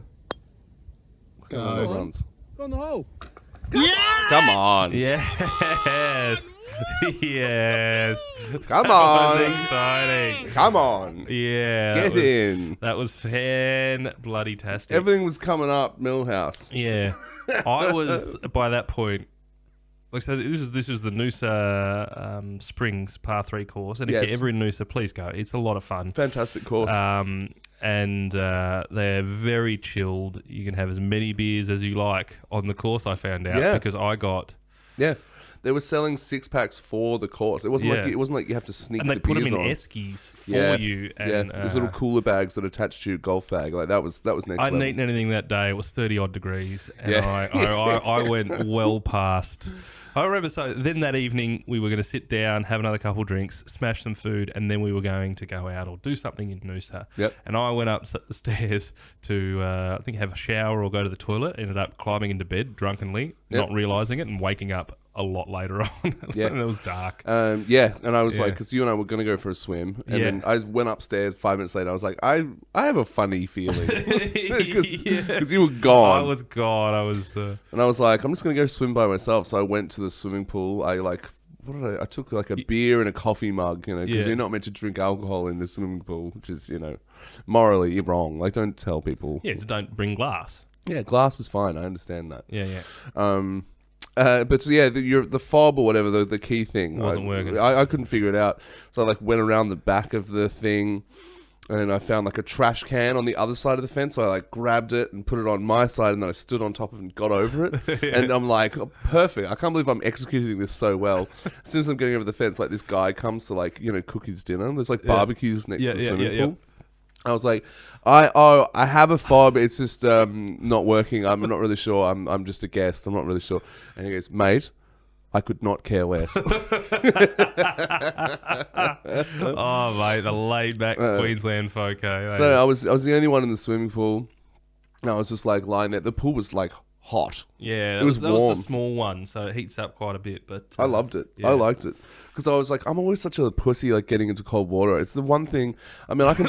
Go. That runs. Go on the hole. Come on, Yes. Yes. come That was on, exciting. come on. Yeah. Get in. That was fan bloody tastic. Everything was coming up, Millhouse. Yeah. I was by that point. Like so, this was the Noosa Springs Par 3 course, and if Yes. you're ever in Noosa, please go. It's a lot of fun. Fantastic course. And they're very chilled. You can have as many beers as you like on the course. I found out Yeah. because I got, Yeah, they were selling 6-packs for the course. It wasn't Yeah. like you have to sneak and they the put them beers in on. eskies for Yeah. you. Yeah, And these little cooler bags that attach to your golf bag. Like that was next I hadn't level. eaten anything that day. It was 30 odd degrees, and Yeah. I went well past. I remember. So then that evening we were going to sit down, have another couple drinks, smash some food, and then we were going to go out or do something in Noosa. Yep. And I went up the stairs to I think have a shower or go to the toilet. Ended up climbing into bed drunkenly, Yep. not realizing it, and waking up a lot later on. Yeah. And it was dark. Yeah, and I was like, Yeah. because you and I were going to go for a swim, and Yeah. then I went upstairs 5 minutes later. I was like, I have a funny feeling Yeah. because you were gone, I was gone. I was. and I was like, I'm just going to go swim by myself. So I went to the swimming pool. I took like a beer and a coffee mug, you know, because Yeah. you're not meant to drink alcohol in the swimming pool, which is, you know, morally wrong. Like, don't tell people. Yeah, just don't bring glass. Yeah, glass is fine. I understand that. Yeah. But so, yeah, the fob or whatever, the key thing Wasn't working. I couldn't figure it out, so I like went around the back of the thing, and I found like a trash can on the other side of the fence. So I like grabbed it and put it on my side, and then I stood on top of it and got over it. And I'm like, oh, perfect! I can't believe I'm executing this so well. As soon as I'm getting over the fence, like this guy comes to like cook his dinner. There's like barbecues next to the swimming pool. I was like, I have a fob. It's just not working. I'm not really sure. I'm just a guest. I'm not really sure. And he goes, mate, I could not care less. Oh, mate, the laid back Queensland folk. Eh? So I was the only one in the swimming pool. And I was just like lying there. The pool was like hot. Yeah, It was that was warm. the small one, so it heats up quite a bit. But I loved it. yeah. I liked it because I was like, I'm always such a pussy, like getting into cold water. It's the one thing. I mean, I can.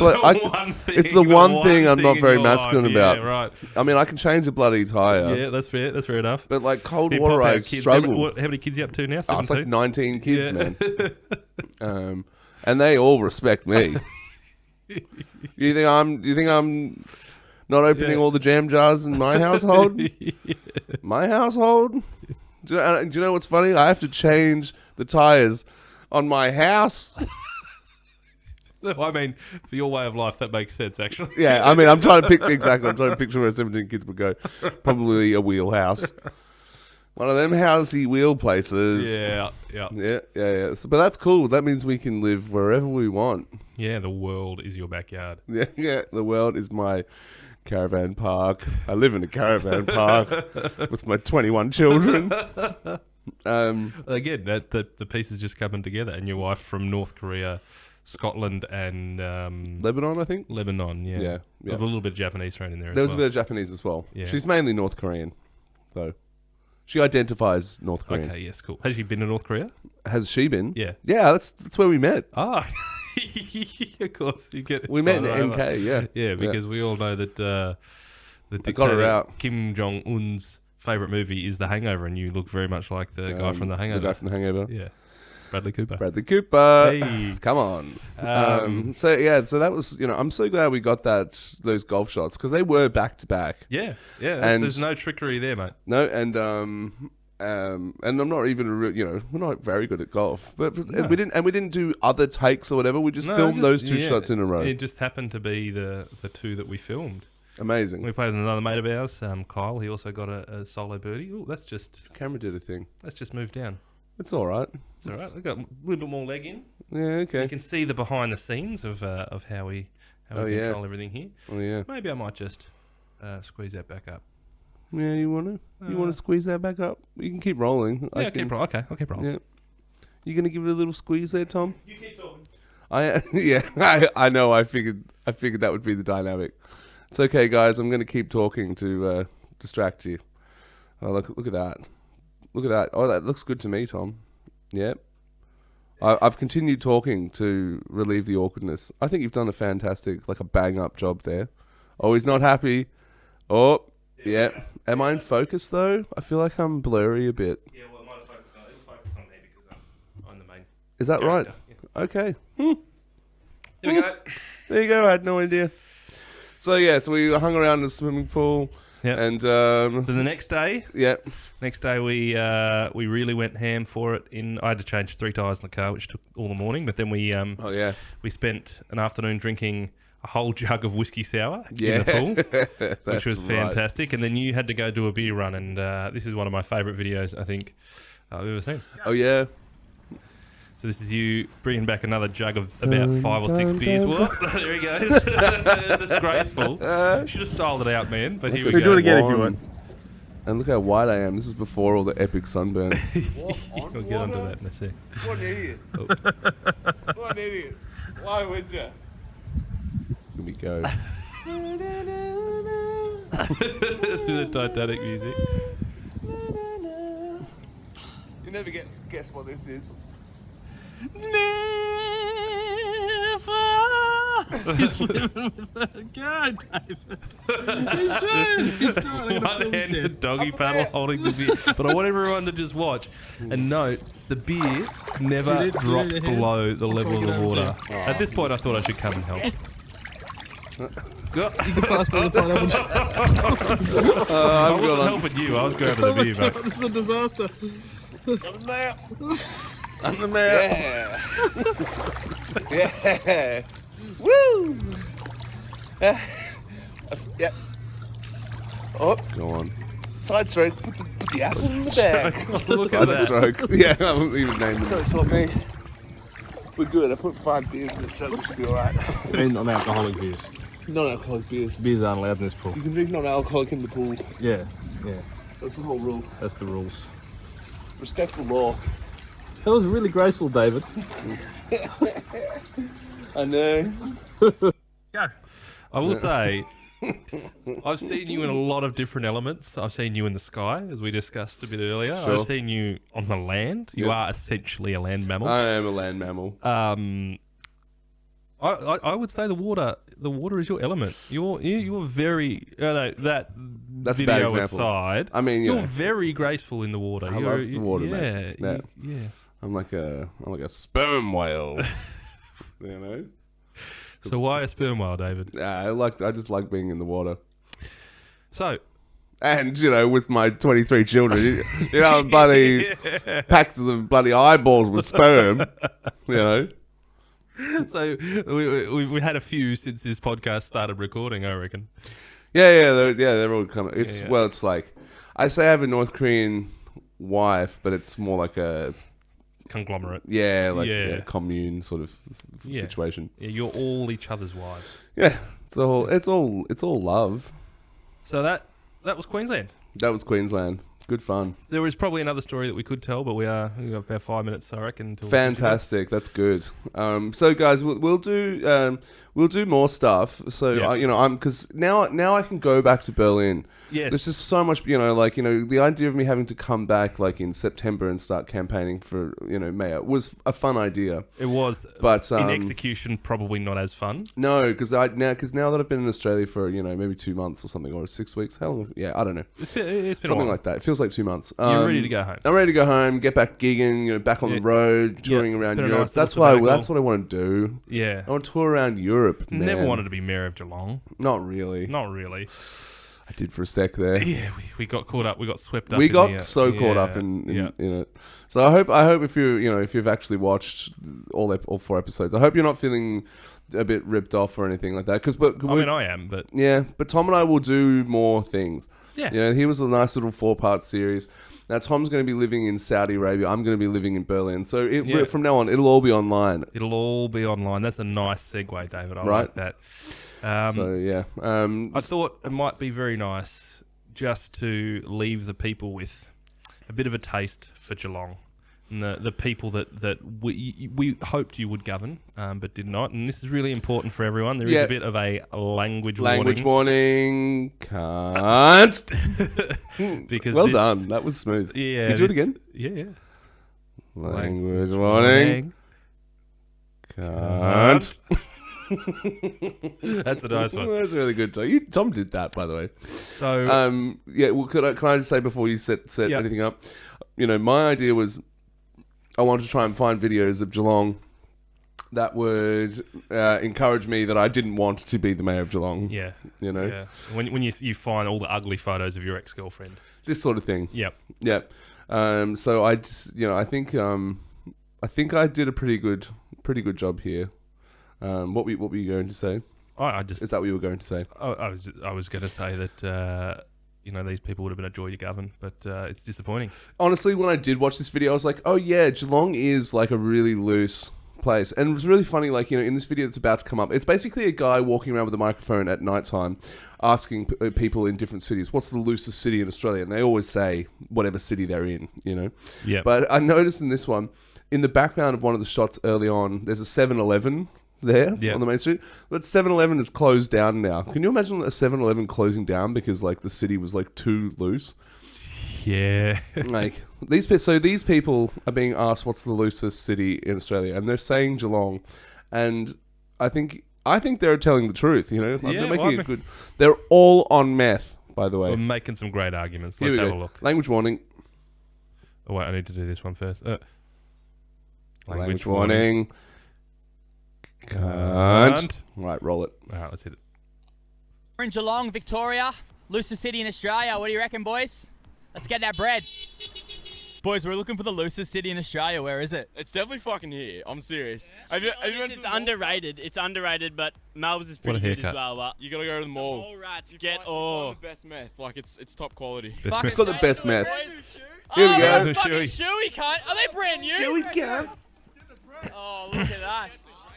It's the one thing I'm not in very your masculine life. about. Yeah, right. I mean, I can change a bloody tire. Yeah, that's fair. That's fair enough. But like cold You water, pop out I kids. struggle. How many kids are you up to now? Oh, it's like 17? 19 kids, Yeah. man. And they all respect me. You think I'm not opening Yeah. all the jam jars in my household? My household? Do you know what's funny? I have to change the tires on my house. I mean, for your way of life, that makes sense, actually. Yeah, I mean, I'm trying to picture where 17 kids would go. Probably a wheelhouse. One of them housey wheel places. Yeah. Yeah. But that's cool. That means we can live wherever we want. Yeah, the world is your backyard. Yeah. The world is my caravan park. I live in a caravan park with my 21 children. Again, the pieces just coming together, and your wife from North Korea, Scotland, and Lebanon, I think. Lebanon. Yeah. Yeah. There's a little bit of Japanese thrown in there. There as was a well. bit of Japanese as well. Yeah. She's mainly North Korean, though. She identifies North Korean. Okay, yes, cool. Has she been to North Korea? Has she been? Yeah. Yeah, that's where we met. Ah, of course. You get We met in right NK, over. yeah. Yeah, because we all know that the I got her dictator out. Kim Jong Un's favorite movie is The Hangover, and you look very much like the guy from The Hangover. The guy from The Hangover. Yeah, Bradley Cooper. Bradley Cooper. Hey. Come on. So that was, I'm so glad we got those golf shots because they were back to back. Yeah, And- there's no trickery there, mate. No, and I'm not even we're not very good at golf, but No. we didn't do other takes or whatever. We just filmed those two shots in a row. It just happened to be the two that we filmed. Amazing. We played with another mate of ours, Kyle. He also got a solo birdie. Oh, let's just Camera did a thing. move down. It's all right. It's all right. We've got a little bit more leg in. Yeah. Okay. You can see the behind the scenes of how we Oh, yeah. control everything here. Oh yeah. Maybe I might just squeeze that back up. Yeah. You want to squeeze that back up? You can keep rolling. Yeah, keep rolling. Okay, I'll keep rolling. Yeah. You gonna give it a little squeeze there, Tom? You keep talking. I know. I figured that would be the dynamic. It's okay, guys. I'm gonna keep talking to distract you. Oh, look at that. Look at that. Oh, that looks good to me, Tom. Yep. I've continued talking to relieve the awkwardness. I think you've done a fantastic, like a bang up job there. Oh, he's not happy. Oh, yeah. Am I in focus though? I feel like I'm blurry a bit. Yeah, well, it'll focus on there because I'm the main. Is that right? character. Okay. Here we go. There you go. I had no idea. So we hung around in the swimming pool. Yep. And So the next day we really went ham for it. I had to change 3 tyres in the car, which took all the morning. But then we spent an afternoon drinking a whole jug of whiskey sour in the pool, which was fantastic. And then you had to go do a beer run, and this is one of my favourite videos I think I've ever seen. Oh yeah. So this is you bringing back another jug of about 5 or 6 beers. What? There he goes. It's disgraceful. Should have styled it out, man. But here we We go. do it again if you want. And look how white I am. This is before all the epic sunburn. We'll get onto that in a sec. What an idiot. What an idiot. Why would you? Here we go. This is the Titanic music. You never guess what this is. God, David. He's trying. One-handed doggy paddle holding the beer. But I want everyone to just watch and note the beer never drops below the level of the water. At this point, I thought I should come and help. You can pass me the pineapple. I wasn't helping you. I was going to the beer, mate. This is a disaster. I'm the mayor. Yeah. Woo! Yeah. Oh, Go on. side stroke. Put the apple in the bag. Look at that. Stroke. Yeah, I haven't even named them. That's what me. We're good. I put 5 beers in this, so we should be alright. And non-alcoholic beers. Non-alcoholic beers. Beers aren't allowed in this pool. You can drink non-alcoholic in the pool. Yeah. That's the whole rule. That's the rules. Respect the law. That was really graceful, David. I know. I will say, I've seen you in a lot of different elements. I've seen you in the sky, as we discussed a bit earlier. Sure. I've seen you on the land. You Yep. are essentially a land mammal. I am a land mammal. I would say the water is your element. You're very no, That's a bad video example. aside. I mean, You're yeah, very graceful in the water. I love the water, mate. Yeah, Yeah. yeah. I'm like a sperm whale. You know. So why a sperm whale, David? I just like being in the water. So And, with my 23 children, I'm bloody packed to the bloody eyeballs with sperm, So we had a few since this podcast started recording, I reckon. they're all coming. Yeah. Well, it's like, I say I have a North Korean wife, but it's more like a, Conglomerate. commune sort of Yeah. situation. Yeah, you're all each other's wives. Yeah, it's all love. So that was Queensland. That was Queensland. Good fun. There was probably another story that we could tell, but we got about 5 minutes, I reckon. Until Fantastic. That's good. So guys, we'll do more stuff. So Yeah. because now I can go back to Berlin. Yes. There's just so much, the idea of me having to come back like in September and start campaigning for, mayor was a fun idea. It was, But in execution, probably not as fun. no, because now that I've been in Australia for maybe 2 months or something, or 6 weeks. How long? Yeah, I don't know. It's been a Something while. like that. It feels like 2 months. You're ready to go home. I'm ready to go home, get back gigging, back on Yeah. the road, touring Yeah, it's around been a Europe. nice little That's what sabbatical. I want to do. Yeah. I want to tour around Europe, man. Never wanted to be mayor of Geelong. Not really. Not really. I did for a sec there. Yeah, we got caught up. We got swept up. We in got the, so caught yeah, up in yeah. it. So I hope if if you've actually watched all 4 episodes, I hope you're not feeling a bit ripped off or anything like that. I am, but Yeah, but Tom and I will do more things. yeah. Here was a nice little 4-part series. Now Tom's going to be living in Saudi Arabia. I'm going to be living in Berlin. So Yeah. from now on, it'll all be online. It'll all be online. That's a nice segue, David. I Right. like that. So yeah, I thought it might be very nice just to leave the people with a bit of a taste for Geelong and the people that we hoped you would govern, but did not. And this is really important for everyone. There is Yeah. a bit of a language warning. Can't. because Well this- done. That was smooth. Yeah, Can you do it this- again? Yeah. Language warning. Can't. That's a nice one. That's really good. Tom did that, by the way. So Well, can I just say before you set Yeah. anything up? My idea was I wanted to try and find videos of Geelong that would encourage me that I didn't want to be the mayor of Geelong. yeah, You know, yeah. When you find all the ugly photos of your ex-girlfriend. this sort of thing. Yep. Yep. So I just, I think I did a pretty good job here. What were you going to say? I just Is that what you were going to say? I was going to say that these people would have been a joy to govern, but it's disappointing. Honestly, when I did watch this video, I was like, oh yeah, Geelong is like a really loose place. And it was really funny, like, in this video that's about to come up, it's basically a guy walking around with a microphone at nighttime asking people in different cities, what's the loosest city in Australia? And they always say whatever city they're in, Yeah. But I noticed in this one, in the background of one of the shots early on, there's a 7-Eleven there Yeah. on the main street. But 7-Eleven is closed down now. Can you imagine a 7-Eleven closing down because like the city was like too loose? Yeah. Like these people are being asked what's the loosest city in Australia, and they're saying Geelong, and I think they're telling the truth. Yeah, They're well, making it good. They're all on meth, by the way. We're making some great arguments. Here Let's we have go. a look. Language warning. Oh, wait, I need to do this one first. Language warning. Can't. Right, roll it. All right, let's hit it. We're in Geelong, Victoria, loosest city in Australia. What do you reckon, boys? Let's get that bread. Boys, we're looking for the loosest city in Australia. Where is it? It's definitely fucking here. I'm serious. It's underrated. It's underrated, but Melbourne's is What a pretty good haircut. as well. But You gotta go to the mall. all rats You get find all. the best meth. Like it's top quality. Best Fuck meth. it. Got the best meth. Here we go. Fucking Shoey. shoey, cunt. Are they brand new? Here we go. Oh, look at that.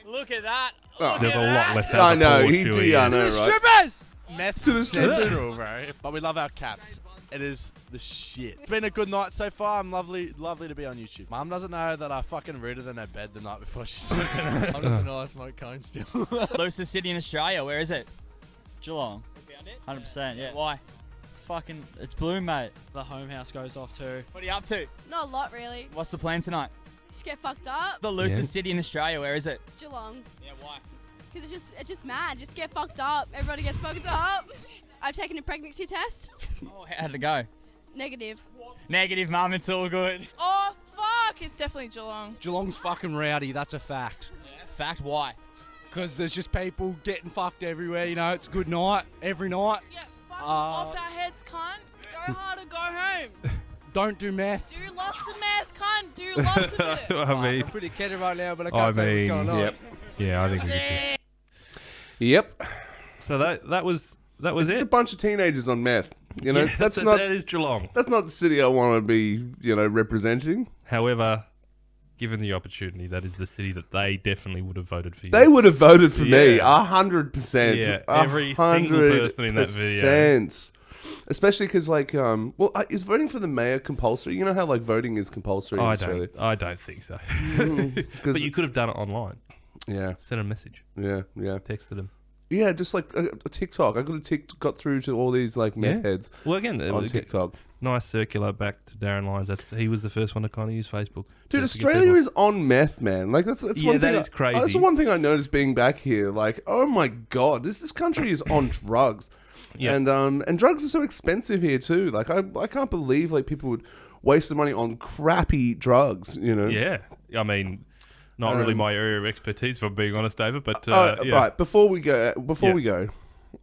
Look at that. Oh. There's a lot left out. I of know. poor He Shuey. did. I know, right? Strippers! Meth To the central, bro. But we love our caps. It is the shit. It's been a good night so far. I'm lovely to be on YouTube. Mum doesn't know that I fucking rooted in her bed the night before she slept. I'm just an I smoke cone still. Loosest city in Australia. Where is it? Geelong. 100%, yeah. Why? Fucking, it's Bloom, mate. The home house goes off too. What are you up to? Not a lot, really. What's the plan tonight? Just get fucked up. The loosest city in Australia, where is it? Geelong. Yeah, why? Because it's just mad. Just get fucked up. Everybody gets fucked up. I've taken a pregnancy test. Oh, how did it go? Negative. Negative, mum, it's all good. Oh, fuck. It's definitely Geelong. Geelong's fucking rowdy, that's a fact. Fact, why? Because there's just people getting fucked everywhere, you know, it's a good night, every night. Yeah, fucking off our heads, cunt. Go hard or go home. Don't do meth. Do lots of meth, cunt. Do lots of it. I mean, I'm pretty kidding right now, but I I can't tell you what's mean, going on. Yep. yeah, I think we could. Yep. So that was It's just a it. bunch of teenagers on meth. You know, Yeah, that's that not is Geelong. that's not the city I want to be, you know, representing. However, given the opportunity, that is the city that they definitely would have voted for you. They would have voted for me Yeah. 100%. Yeah, every single person in that video. 100%. Especially because, like, is voting for the mayor compulsory? You know how like voting is compulsory in Australia. I don't think so. 'Cause- But you could have done it online. Yeah, Sent a message, yeah. texted them. Yeah, just like a TikTok. I got through to all these like meth Yeah. heads Well, again, it on was TikTok. nice circular back to Darren Lyons. He was the first one to kind of use Facebook. Dude, Just to get Australia people- is on meth, man. Like that's Yeah, one that thing is crazy. That's the one thing I noticed being back here. Like, oh my god, this country is on drugs. Yeah. And drugs are so expensive here too. Like I can't believe like people would waste their money on crappy drugs. You know. Yeah, I mean, not really my area of expertise, if I'm being honest, David. But yeah. Right, before we go,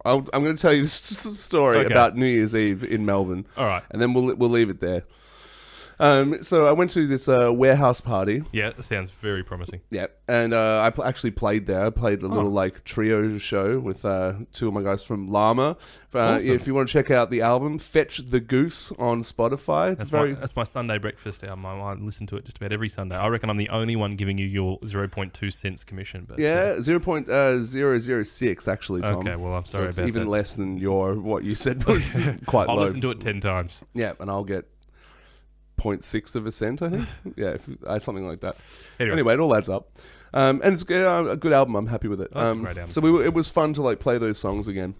I'm going to tell you this story Okay. about New Year's Eve in Melbourne. All right. And then we'll leave it there. So I went to this warehouse party. Yeah, that sounds very promising. Yeah, and I actually played there. I played a little like trio show with two of my guys from Llama. Awesome. If you want to check out the album, Fetch the Goose on Spotify. It's That's my Sunday breakfast album. I listen to it just about every Sunday. I reckon I'm the only one giving you your 0.2 cents commission. But yeah, 0.006 actually, Tom. Okay, well, I'm sorry so it's about even that. less than what you said was quite I'll low. listen to it 10 times. Yeah, and I'll get 0.6 of a cent, I think. Yeah, something like that. Anyway, it all adds up. And it's a good album. I'm happy with it. Oh, that's a great album. So it was fun to like play those songs again.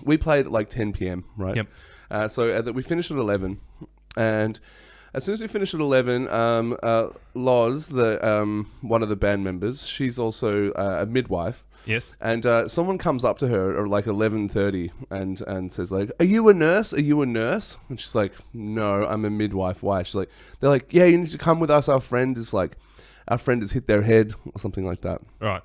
We played at like 10 p.m., right? Yep. So we finished at 11. And as soon as we finished at 11, Loz, one of the band members, she's also a midwife. Yes. And someone comes up to her at like 11:30 and says like, "Are you a nurse? Are you a nurse?" And she's like, "No, I'm a midwife." Why? She's like, "They're like, yeah, you need to come with us. Our friend has hit their head or something like that." Right.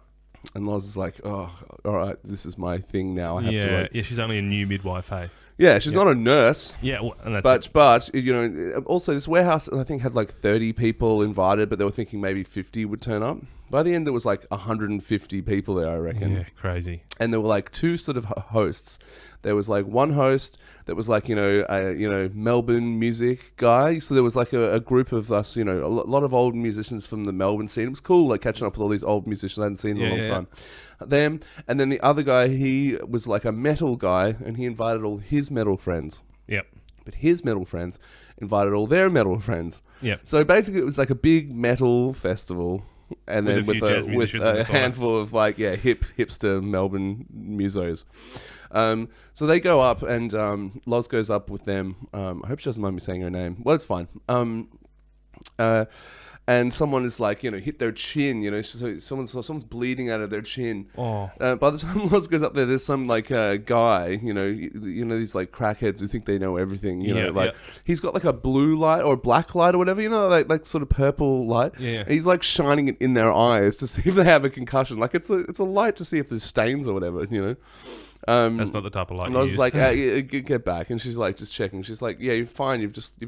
And Loz is like, "Oh, all right, this is my thing now. I have to." Yeah, Like, yeah, she's only a new midwife, hey? yeah, she's not a nurse. Yeah, well, and that's it. But you know, also this warehouse I think had like 30 people invited, but they were thinking maybe 50 would turn up. By the end, there was like 150 people there, I reckon. Yeah, crazy. And there were like two sort of hosts. There was like one host that was like a Melbourne music guy. So there was like a group of us, a lot of old musicians from the Melbourne scene. It was cool, like catching up with all these old musicians I hadn't seen in a long time. Them, and then the other guy, he was like a metal guy, and he invited all his metal friends. Yep. But his metal friends invited all their metal friends. Yep. So basically, it was like a big metal festival. And With then a few jazz with musicians in a the corner. handful of hipster Melbourne musos. So they go up and Loz goes up with them. I hope she doesn't mind me saying her name. Well, it's fine. And someone is like, hit their chin. So someone's bleeding out of their chin. Oh. By the time Loz goes up there's some like guy. These like crackheads who think they know everything. He's got like a blue light or black light or whatever. Like sort of purple light. Yeah. And he's like shining it in their eyes to see if they have a concussion. Like it's a light to see if there's stains or whatever. That's not the type of light And you I was use. like, get back. And she's like, just checking. She's like, yeah, you're fine. You've just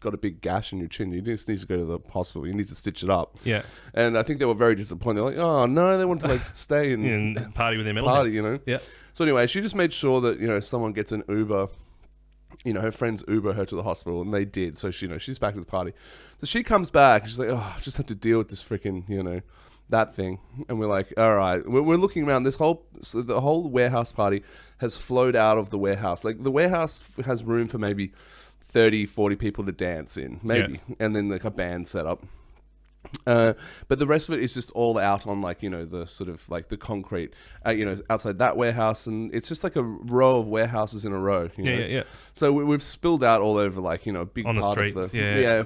got a big gash in your chin. You just need to go to the hospital. You need to stitch it up. Yeah. And I think they were very disappointed. They're like, oh no, they want to like stay and party with their metal party, heads. Yeah. So anyway, she just made sure that someone gets an Uber. Her friends Uber her to the hospital, and they did. So she's back at the party. So she comes back. And she's like, oh, I've just had to deal with this freaking that thing. And we're like, all right. We're looking around. The whole warehouse party has flowed out of the warehouse. Like the warehouse has room for maybe 30, 40 people to dance in, maybe. And then like a band set up. But the rest of it is just all out on like, you know, the sort of like the concrete, you know, outside that warehouse, and it's just like a row of warehouses in a row. You know? Yeah. So we've spilled out all over, like, you know, a big On the part streets, of the yeah.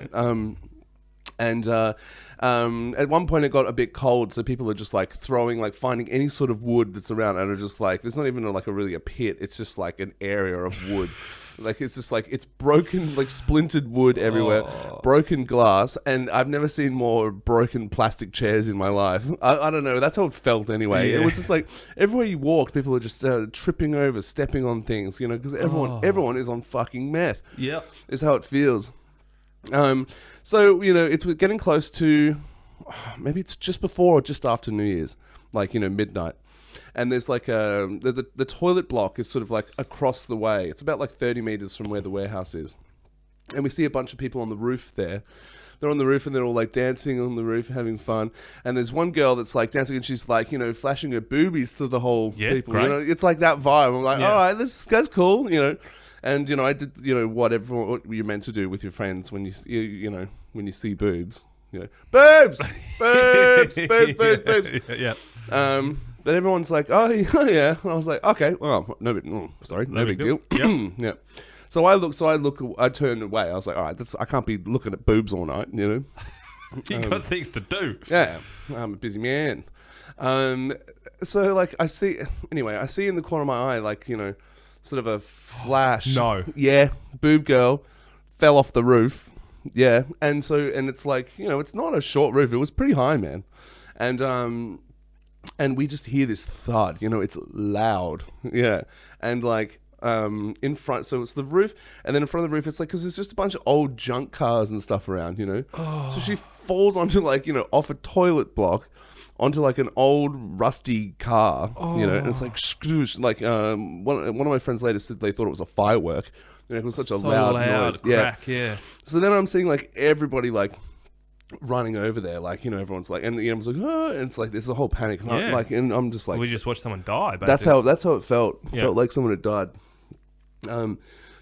And at one point it got a bit cold, so people are just like finding any sort of wood that's around, and are just like, there's not even really a pit. It's just like an area of wood. Like, it's just like, it's broken, like splintered wood everywhere, broken glass, and I've never seen more broken plastic chairs in my life. I don't know, that's how it felt anyway. Yeah. It was just like, everywhere you walked, people are just tripping over, stepping on things, you know, because everyone is on fucking meth. Yep. Is how it feels. So, you know, it's getting close to, maybe it's just before or just after New Year's, like, you know, midnight. And there's like the toilet block is sort of like across the way. It's about like 30 meters from where the warehouse is. And we see a bunch of people on the roof there. They're on the roof and they're all like dancing on the roof, having fun. And there's one girl that's like dancing and she's like, you know, flashing her boobies to the whole people. Great. You know, it's like that vibe. I'm like, all right, that's cool, you know. And, you know, I did, you know, what you're meant to do with your friends when you know, when you see boobs. You know, boobs! Boobs! Boobs! Yeah. But everyone's like, oh yeah. And I was like, okay, well, no big deal. Yep. Yeah. So I turned away. I was like, all right, I can't be looking at boobs all night, you know. You got things to do. Yeah, I'm a busy man. So like I see in the corner of my eye, like, you know, sort of a flash. No. Yeah, boob girl fell off the roof. Yeah, and it's like, you know, it's not a short roof. It was pretty high, man. And we just hear this thud, you know, it's loud. Yeah. And like, in front, so it's the roof, and then in front of the roof, it's like, because there's just a bunch of old junk cars and stuff around, you know. So she falls onto, like, you know, off a toilet block, onto like an old rusty car, you know, and it's like, skoosh, like, one of my friends later said they thought it was a firework. You know, it was such a loud noise. Crack, yeah. So then I'm seeing like everybody like running over there, like, you know, everyone's like, and you know, I was like, oh, and it's like there's a whole panic, and Yeah. and I'm just like, We just watched someone die, basically. that's how it felt. Yeah. Felt like someone had died.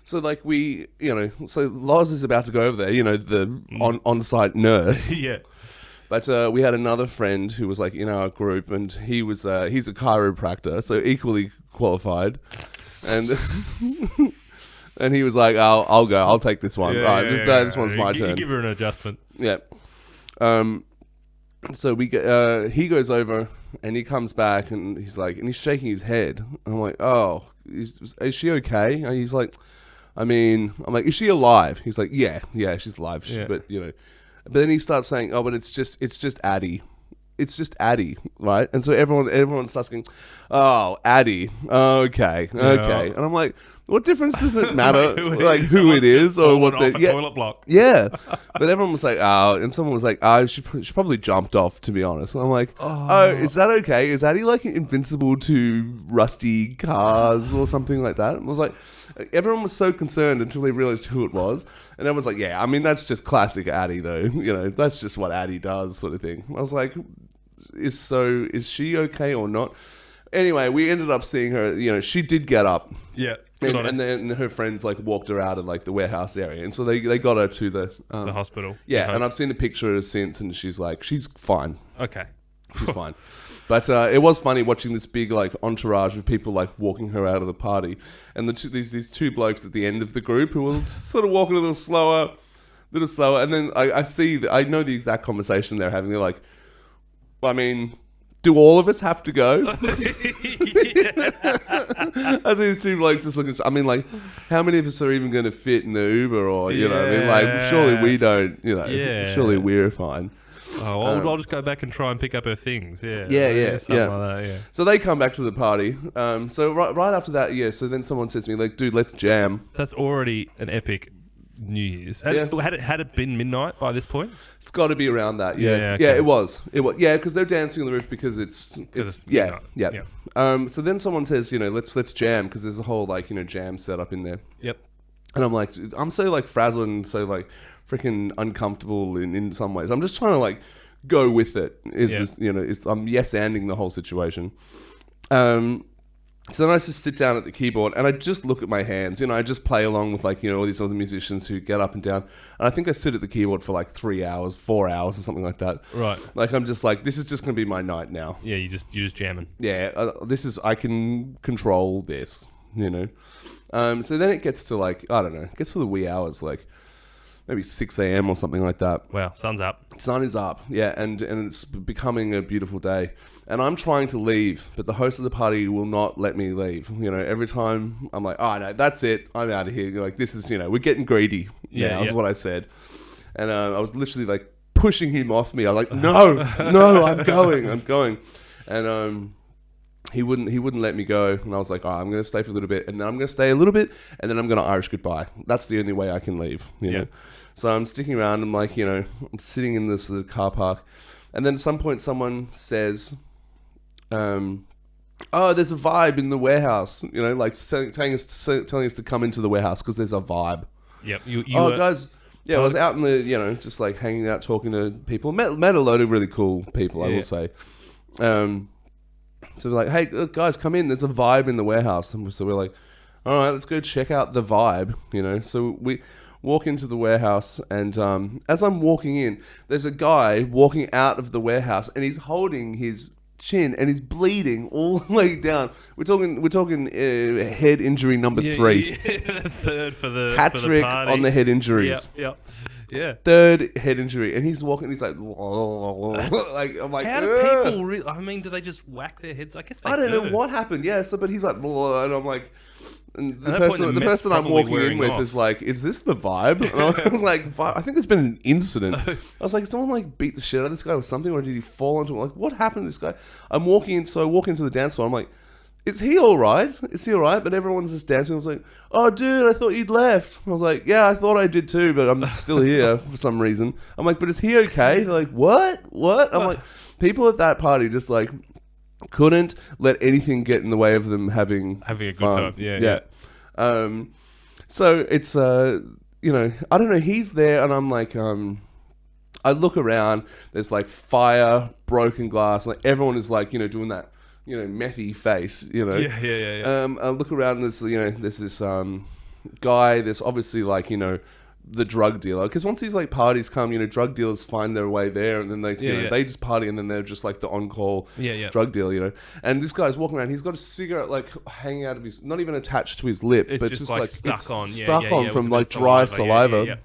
So like we, you know, so Loz is about to go over there, you know, the on-site nurse. Yeah. But we had another friend who was like in our group, and he was he's a chiropractor, so equally qualified, and and he was like, I'll go, I'll take this one. Right, this one's my turn. Give her an adjustment. Yeah. So we get, he goes over and he comes back and he's like, and he's shaking his head. I'm like, oh, is she okay? And he's like, I'm like, is she alive? He's like, yeah, she's alive. Yeah. But, you know, but then he starts saying, oh, but it's just Addie. It's just Addie, right? And so everyone starts going, oh, Addie. Okay. And I'm like, what difference does it matter, who it is, or what the toilet block? Yeah, but everyone was like, oh, and someone was like, oh, she probably jumped off, to be honest. And I'm like, oh, is that okay? Is Addie like invincible to rusty cars or something like that? And I was like, everyone was so concerned until they realized who it was, and everyone was like, yeah, that's just classic Addie, though. You know, that's just what Addie does, sort of thing. I was like, is she okay or not? Anyway, we ended up seeing her. You know, she did get up. Yeah. And then her friends like walked her out of like the warehouse area, and so they got her to the hospital. Yeah, Okay. and I've seen a picture of her since, and she's fine. Okay. She's fine. But it was funny watching this big like entourage of people like walking her out of the party, and these two blokes at the end of the group who were sort of walking a little slower, and then I know the exact conversation they're having. They're like, do all of us have to go? I these two blokes just looking. Like, how many of us are even going to fit in the Uber, or you know? Like, surely we don't. You know, surely we're fine. Oh, I'll just go back and try and pick up her things. Yeah. Something like that, yeah. So they come back to the party. So right after that, so then someone says to me, like, dude, let's jam. That's already an epic New Year's. Had it been midnight by this point? It's got to be around that. Yeah, okay. it was. Yeah, because they're dancing on the roof because it's midnight. Yeah. So then someone says, you know, let's jam, because there's a whole like, you know, jam set up in there. Yep. And I'm like, I'm so like frazzled and so like freaking uncomfortable in some ways. I'm just trying to like go with it. I'm yes-anding the whole situation. So then I just sit down at the keyboard and I just look at my hands. I just play along with all these other musicians who get up and down. And I think I sit at the keyboard for 3 hours, 4 hours or something like that. Right. I'm just this is just going to be my night now. Yeah, you're just jamming. Yeah, I can control this, So then it gets to it gets to the wee hours, maybe 6 a.m. or something like that. Wow, sun's up. Sun is up, yeah, and it's becoming a beautiful day. And I'm trying to leave, but the host of the party will not let me leave. Every time I'm like, oh, no, that's it. I'm out of here. This is, we're getting greedy. Yeah, that's what I said. And I was literally pushing him off me. I was like, no, I'm going. And he wouldn't let me go. And I was like, all right, I'm going to stay for a little bit. And then I'm going to stay a little bit. And then I'm going to Irish goodbye. That's the only way I can leave, you know. So I'm sticking around. I'm I'm sitting in this car park. And then at some point someone says, oh, there's a vibe in the warehouse, telling us to come into the warehouse because there's a vibe. Yep. Guys, I was out in the, just hanging out, talking to people. Met a load of really cool people, I will say. So we're like, hey, guys, come in. There's a vibe in the warehouse. And so we're like, all right, let's go check out the vibe, So we walk into the warehouse, and as I'm walking in, there's a guy walking out of the warehouse, and he's holding his chin, and he's bleeding all the way down. We're talking head injury number 3. The third for the hat for the trick party. on the head injuries. Yep. Yeah. Third head injury, and he's walking. He's like, I'm like, how do people? Do they just whack their heads? I guess they I don't know what happened. Yeah, but he's like, and I'm like. And the person I'm walking in with is like, is this the vibe? And I was like, I think there's been an incident. I was like, did someone beat the shit out of this guy or something? Or did he fall onto him? What happened to this guy? I walk into the dance floor. I'm like, is he all right? But everyone's just dancing. I was like, oh, dude, I thought you'd left. I was like, yeah, I thought I did too, but I'm still here for some reason. I'm like, but is he okay? They're like, what? I'm like, people at that party just couldn't let anything get in the way of them having a good fun. time. Yeah. So it's I don't know. He's there, and I'm like, I look around. There's fire, broken glass. Everyone is doing that, methy face. Yeah. I look around. And there's this guy. There's obviously the drug dealer, because once these parties come, drug dealers find their way there, and then they just party, and then they're just the on-call drug dealer, and this guy's walking around. He's got a cigarette hanging out of his, not even attached to his lip, it's but just stuck on from dry dry saliva. Yeah.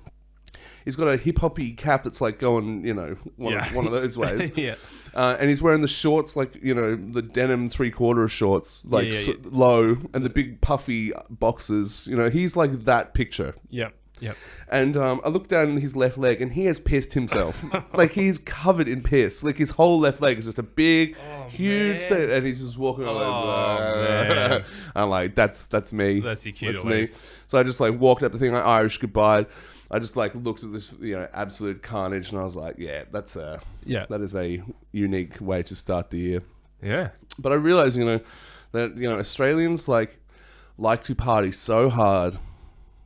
He's got a hip hoppy cap that's going, one of those ways. Yeah. And he's wearing the shorts, the denim 3/4 shorts, low, and the big puffy boxers. He's that picture. Yeah. Yep. And I look down his left leg, and he has pissed himself. He's covered in piss. His whole left leg is just a big, huge stain, and he's just walking around. I'm like, that's me. That's your cue. That's me. So I just walked up the thing, Irish goodbye. I just looked at this, absolute carnage, and I was like, yeah, that is a unique way to start the year. Yeah. But I realized, that Australians like to party so hard.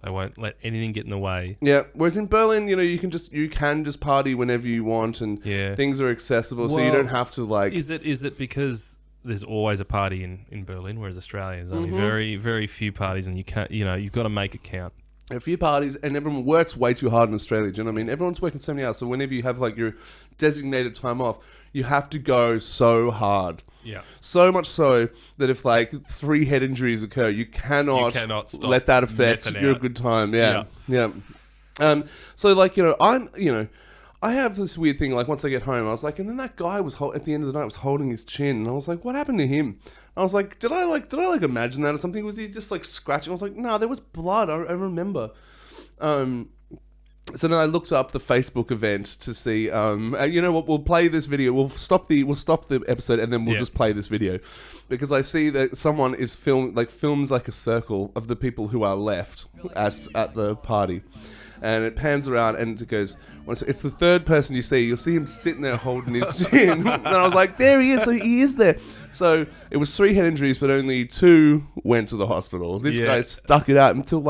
They won't let anything get in the way. Yeah. Whereas in Berlin, you can just party whenever you want, and things are accessible, so you don't have to Is it because there's always a party in Berlin, whereas Australia there's only very, very few parties, and you can't, you've got to make it count. A few parties, and everyone works way too hard in Australia. Do you know what I mean? Everyone's working 70 hours, so whenever you have your designated time off, you have to go so hard. Yeah. So much so that if 3 head injuries occur, you cannot stop let that affect your good time. Yeah. So I have this weird thing. Once I get home, I was like, and then that guy was at the end of the night was holding his chin, and I was like, what happened to him? I was like, did I imagine that or something? Was he just scratching? I was like, no, there was blood. I remember. So then I looked up the Facebook event to see. You know what? We'll play this video. We'll stop the episode, and then we'll just play this video, because I see that someone is films a circle of the people who are left at the party, and it pans around and it goes. It's the third person you see. You'll see him sitting there holding his chin, and I was like, there he is. So he is there. So it was 3 head injuries, but only 2 went to the hospital. This guy stuck it out until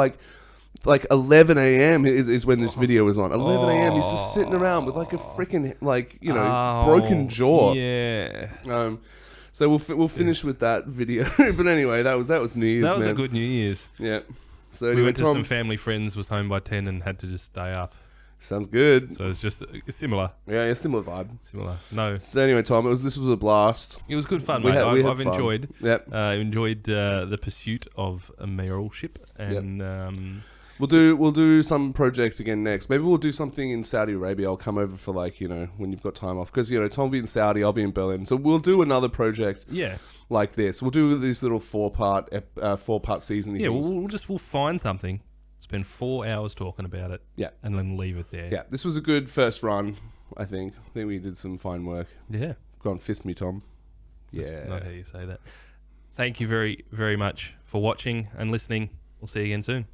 11 a.m. is when this video was on. 11 a.m. He's just sitting around with a freaking broken jaw. Yeah. So we'll finish with that video. But anyway, that was New Year's. That was man. a good New Year's. Yeah. So We anyway, went to Tom, some family friends, was home by 10 and had to just stay up. sounds good. So it's just similar. Yeah, similar vibe. Similar. No, So anyway, Tom, this was a blast. it was good fun, We mate. had- we had I've fun. enjoyed. Yep. Enjoyed the pursuit of a mayoralship, and We'll do some project again next. Maybe we'll do something in Saudi Arabia. I'll come over for when you've got time off, because Tom will be in Saudi, I'll be in Berlin. So we'll do another project yeah, like this. We'll do these little four-part season. yeah. things. We'll find something. Spend 4 hours talking about it. Yeah. and then leave it there. Yeah, this was a good first run. I think we did some fine work. yeah. Go on, fist me, Tom. That's Yeah. not how you say that. Thank you very, very much for watching and listening. We'll see you again soon.